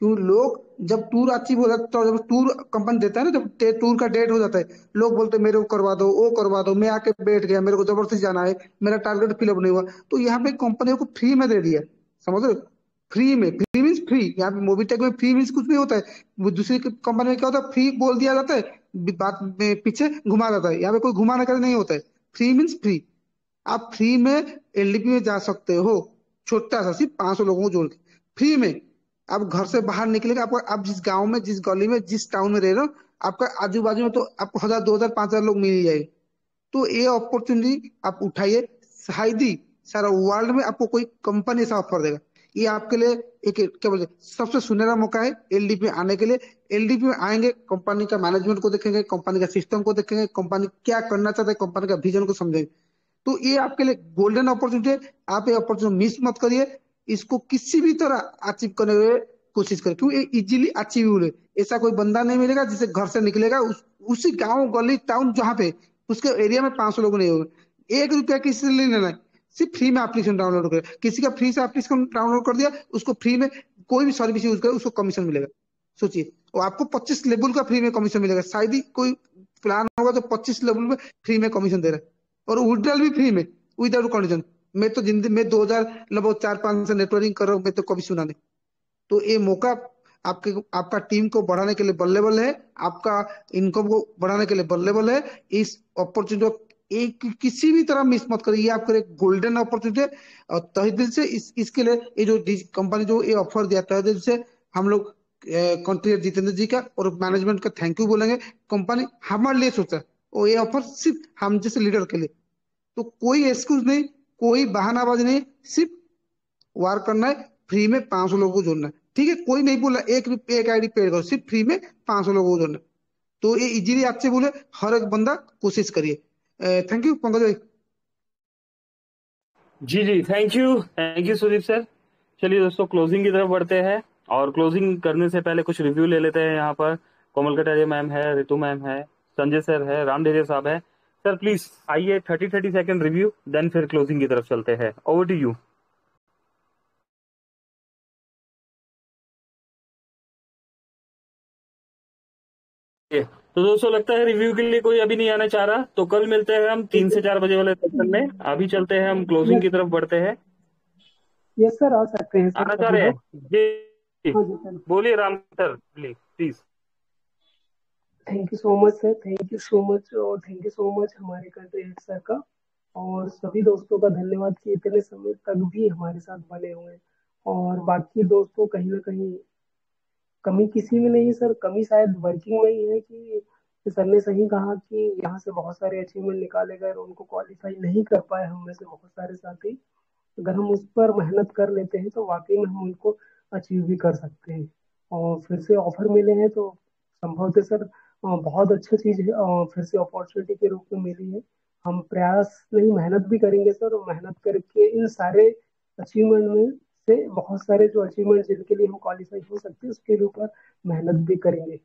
क्यों लोग जब टूर अचीव हो जाता है, जब टूर कंपनी देता है ना, जब टूर का डेट हो जाता है, लोग बोलते हैं मेरे को करवा दो, वो करवा दो, मैं आके बैठ गया, मेरे को जबरदस्ती जाना है, मेरा टारगेट फिलअप नहीं हुआ। तो यहाँ पे कंपनियों को फ्री में दे दिया, समझ रहे हो? फ्री में, फ्री मीन्स फ्री। यहाँ पे मोबीटेक में फ्री मीन्स कुछ नहीं होता है। वो दूसरी कंपनी में क्या होता है, फ्री बोल दिया जाता है, बात में पीछे घुमा जाता है। यहाँ पे कोई घुमाना कर नहीं होता है। Free means free. आप फ्री में एलडीपी में जा सकते हो, छोटा सा, सिर्फ 500 लोगों को जोड़ के फ्री में। आप घर से बाहर निकलेगा, आपको, आप जिस गांव में, जिस गली में, जिस टाउन में रह रहे हो, आपका आजू बाजू में तो आपको 1000, 2000, 5000 लोग मिल ही जाएंगे। तो ये अपॉर्चुनिटी आप उठाइए। शायद ही सारा वर्ल्ड में आपको कोई कंपनी ऐसा ऑफर देगा। ये आपके लिए एक, क्या बोलते हैं, सबसे सुनहरा मौका है एलडीपी में आने के लिए। एलडीपी में आएंगे, कंपनी का मैनेजमेंट को देखेंगे, कंपनी का सिस्टम को देखेंगे, कंपनी क्या करना चाहता है, कंपनी का विजन को समझेंगे। तो ये आपके लिए गोल्डन अपॉर्चुनिटी है। आप ये अपॉर्चुनिटी मिस मत करिए। इसको किसी भी तरह अचीव करने की कोशिश करें, क्योंकि ये इजीली अचीवेबल है। ऐसा कोई बंदा नहीं मिलेगा जिसे घर से निकलेगा, उसी गांव, गली, टाउन जहाँ पे उसके एरिया में 500 लोग नहीं होंगे, 1 रुपया किसी से नहीं लेना है, सिर्फ फ्री में एप्लीकेशन डाउनलोड करें। किसी का फ्री से एप्लीकेशन डाउनलोड कर दिया, उसको फ्री में कोई भी सर्विस यूज करे, उसको कमीशन मिलेगा। सोचिए, और आपको 25 लेवल का फ्री में कमीशन मिलेगा। शायद ही कोई प्लान होगा तो 25 लेवल में फ्री में कमीशन दे रहा है, और विड्रॉल भी फ्री में विदाउट कंडीशन। मैं तो जिंदगी में 2000 लगभग 4-5 से नेटवर्किंग कर रहा हूँ, मैं तो कभी सुना नहीं। तो ये मौका आपके, आपका टीम को बढ़ाने के लिए बल्लेबल है, आपका इनकम को बढ़ाने के लिए बल्लेबल है। इस अपॉर्चुनिटी को एक किसी भी तरह मिस मत करिए। आपके लिए गोल्डन अपॉर्चुनिटी है। और तहे दिल से इसके लिए ये जो कंपनी जो ये ऑफर दिया, तहे दिल से हम लोग कंट्री जितेंद्र जी का और मैनेजमेंट का थैंक यू बोलेंगे। कंपनी हमारे लिए सोचा, और ये ऑफर सिर्फ हम जैसे लीडर के लिए। तो कोई एक्सक्यूज नहीं, कोई बहानाबाजी नहीं, सिर्फ वार करना है। फ्री में 500 लोगों को जोड़ना है, ठीक है? कोई नहीं बोला एक आईडी पेड करो, सिर्फ फ्री में 500 लोगों को जोड़ना है। तो ये इजीली आपसे बोले, हर एक बंदा कोशिश करिए। थैंक यू पंकज भाई। जी जी थैंक यू सुदीप सर। चलिए दोस्तों क्लोजिंग की तरफ बढ़ते हैं, और क्लोजिंग करने से पहले कुछ रिव्यू ले लेते हैं। यहाँ पर कोमल कटारिया मैम है, रितु मैम है, संजय सर है, राम डेरिया साहब है। सर प्लीज आइए, 30 सेकंड रिव्यू, देन फिर क्लोजिंग की तरफ चलते हैं। Over to you. तो दोस्तों लगता है रिव्यू के लिए कोई अभी नहीं आना चाह रहा, तो कल मिलते हैं हम 3 से 4 बजे वाले सेक्शन में। अभी चलते हैं, हम क्लोजिंग की तरफ बढ़ते हैं। यस सर, आ सकते हैं सर आना चाह सभी रहे हैं? लोग। जी हाँ जी सर। बोलिए Ram sir, please. Thank you so much sir, thank you so much, और थैंक यू सो मच हमारे कंट्री हेड सर का, और सभी दोस्तों का धन्यवाद कि इतने समय तक भी हमारे साथ बने हुए हैं। और बाकी दोस्तों, कहीं ना कहीं कमी किसी में नहीं है सर, कमी शायद वर्किंग में ही है कि सर ने सही कहा कि यहाँ से बहुत सारे अचीवमेंट निकाले गए और उनको क्वालिफाई नहीं कर पाए हम में से बहुत सारे साथी। अगर हम उस पर मेहनत कर लेते हैं तो वाकई में हम उनको अचीव भी कर सकते हैं। और फिर से ऑफर मिले हैं तो संभवतः सर बहुत अच्छा चीज है, और फिर से अपॉर्चुनिटी के रूप में मिली है। हम प्रयास नहीं, मेहनत भी करेंगे सर, और मेहनत करके इन सारे अचीवमेंट में से बहुत सारे जो अचीवमेंट जिनके लिए हम क्वालिफाई हो सकते हैं उसके ऊपर मेहनत भी करेंगे।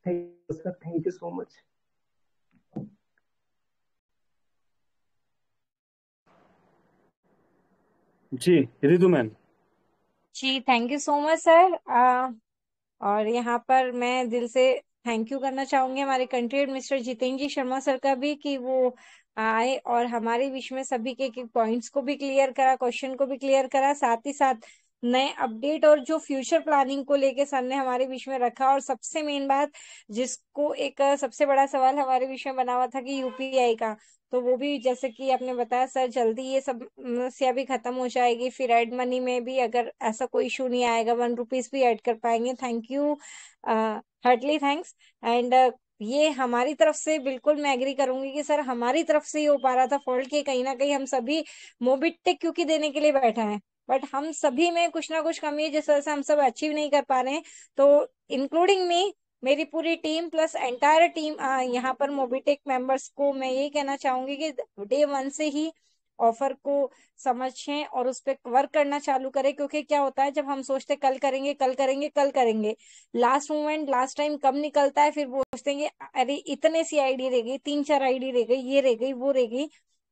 Thank you sir, thank you so much. जी रितु मैम। जी thank you so much sir. और यहाँ पर मैं दिल से थैंक यू करना चाहूंगी हमारे कंट्री हेड मिस्टर जितेंद्र जी शर्मा सर का भी, कि वो आए और हमारे बीच में सभी के पॉइंट्स को भी क्लियर करा, क्वेश्चन को भी क्लियर करा, साथ ही साथ नए अपडेट और जो फ्यूचर प्लानिंग को लेके सर ने हमारे बीच में रखा। और सबसे मेन बात, जिसको एक सबसे बड़ा सवाल हमारे बीच में बना हुआ था कि यूपीआई का, तो वो भी जैसे कि आपने बताया सर, जल्दी ये सब समस्या भी खत्म हो जाएगी। फिर एड मनी में भी अगर ऐसा कोई इशू नहीं आएगा, 1 रुपीज भी ऐड कर पाएंगे। Thank you, heartily thanks. And ये हमारी तरफ से बिल्कुल मैं एग्री करूंगी कि सर हमारी तरफ से ही हो पा रहा था फॉल्ट, कि कहीं ना कहीं हम सभी मोबिटेक क्योंकि देने के लिए बैठा है, बट हम सभी में कुछ ना कुछ कमी है जिस वजह से हम सब अचीव नहीं कर पा रहे हैं। तो इंक्लूडिंग मी, मेरी पूरी टीम प्लस एंटायर टीम यहाँ पर मोबिटेक मेंबर्स को मैं यही कहना चाहूंगी कि डे वन से ही ऑफर को समझें और उस पर वर्क करना चालू करें। क्योंकि क्या होता है, जब हम सोचते कल करेंगे कल करेंगे कल करेंगे, लास्ट मोमेंट लास्ट टाइम कब निकलता है, फिर वो सोचते हैं कि अरे इतने सी आईडी रह गई, 3-4 आईडी रह गई, ये रह गई वो रह गई।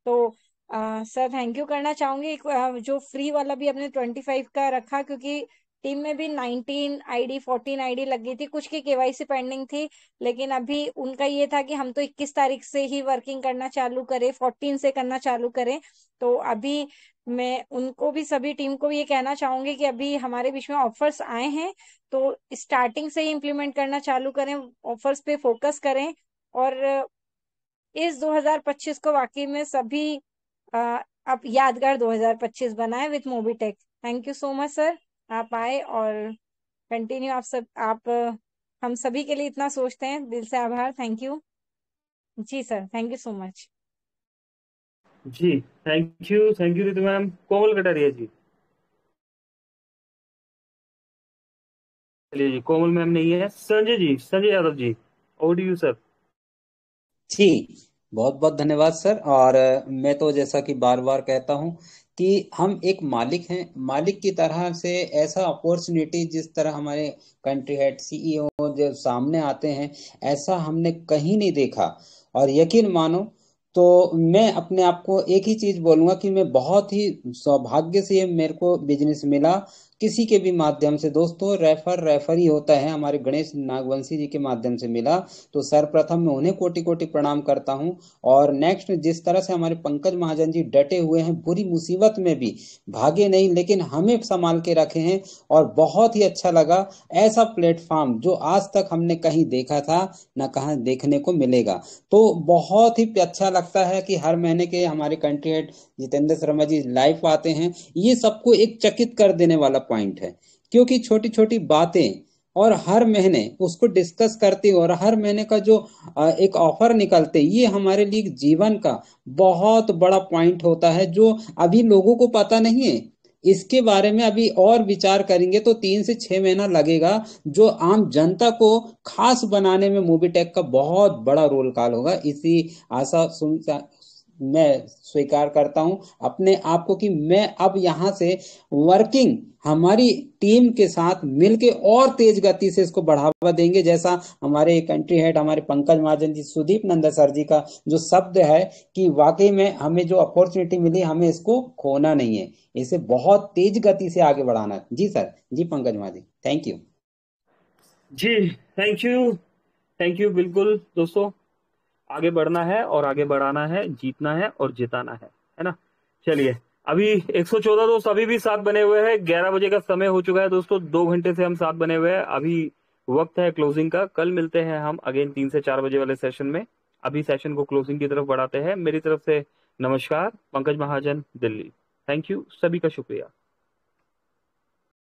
तो सर थैंक यू करना चाहूंगी। जो फ्री वाला भी अपने 25 का रखा, क्योंकि टीम में भी 19 आईडी 14 आईडी लग गई थी, कुछ की केवाईसी पेंडिंग थी, लेकिन अभी उनका ये था कि हम तो 21 तारीख से ही वर्किंग करना चालू करें, 14 से करना चालू करें। तो अभी मैं उनको भी, सभी टीम को भी ये कहना चाहूंगी कि अभी हमारे बीच में ऑफर्स आए हैं तो स्टार्टिंग से ही इम्प्लीमेंट करना चालू करें, ऑफर्स पे फोकस करें और इस 2025 को वाकई में सभी अब यादगार 2025 बनाए with Mobitech. Thank you so much sir, आप आए और कंटिन्यू। आप हम सभी के लिए इतना सोचते हैं, दिल से आभार, थैंक यू जी sir, thank you so much जी। Thank you Ritu ma'am. Komal Kataria ji, चलिए जी, कोमल मैम नहीं है। Sanjay ji, Sanjay Yadav ji, over to you sir. जी, बहुत बहुत धन्यवाद सर। और मैं तो जैसा कि बार बार कहता हूं कि हम एक मालिक हैं, मालिक की तरह से ऐसा अपॉर्चुनिटी जिस तरह हमारे कंट्री हेड सीईओ जो सामने आते हैं, ऐसा हमने कहीं नहीं देखा। और यकीन मानो तो मैं अपने आप को एक ही चीज बोलूंगा कि मैं बहुत ही सौभाग्य से ये मेरे को बिजनेस मिला, किसी के भी माध्यम से। दोस्तों रेफर ही होता है, हमारे गणेश नागवंशी जी के माध्यम से मिला। तो सर्वप्रथम मैं उन्हें कोटि कोटि प्रणाम करता हूं। और नेक्स्ट, जिस तरह से हमारे पंकज महाजन जी डटे हुए हैं, बुरी मुसीबत में भी भागे नहीं लेकिन हमें संभाल के रखे हैं, और बहुत ही अच्छा लगा। ऐसा प्लेटफॉर्म जो आज तक हमने कहीं देखा था न कहीं देखने को मिलेगा। तो बहुत ही अच्छा लगता है कि हर महीने के हमारे कंट्री हेड जितेंद्र शर्मा जी लाइव आते हैं। ये सबको एक चकित कर देने वाला पॉइंट है, क्योंकि छोटी छोटी बातें और हर महीने उसको डिस्कस करते और हर महीने का जो एक ऑफर निकलते, ये हमारे लिए जीवन का बहुत बड़ा पॉइंट होता है, जो अभी लोगों को पता नहीं है। इसके बारे में अभी और विचार करेंगे तो 3 से 6 महीना लगेगा, जो आम जनता को खास बनाने में मोबीटेक का बहुत बड़ा रोल काल होगा। इसी आशा मैं स्वीकार करता हूं अपने आप को कि मैं अब यहां से वर्किंग हमारी टीम के साथ मिलके और तेज गति से इसको बढ़ावा देंगे। जैसा हमारे कंट्री हेड हमारे पंकज महाजन जी, सुदीप नंदा सर जी का जो शब्द है कि वाकई में हमें जो अपॉर्चुनिटी मिली, हमें इसको खोना नहीं है, इसे बहुत तेज गति से आगे बढ़ाना है। जी सर, जी पंकज महाजन, थैंक यू जी। थैंक यू बिल्कुल दोस्तों, आगे बढ़ना है और आगे बढ़ाना है, जीतना है और जिताना है ना। चलिए, अभी 114 दोस्त अभी भी साथ बने हुए हैं। 11 बजे का समय हो चुका है दोस्तों, 2 घंटे से हम साथ बने हुए हैं। अभी वक्त है क्लोजिंग का। कल मिलते हैं हम अगेन 3 से 4 बजे वाले सेशन में। अभी सेशन को क्लोजिंग की तरफ बढ़ाते हैं। मेरी तरफ से नमस्कार, पंकज महाजन, दिल्ली। थैंक यू, सभी का शुक्रिया।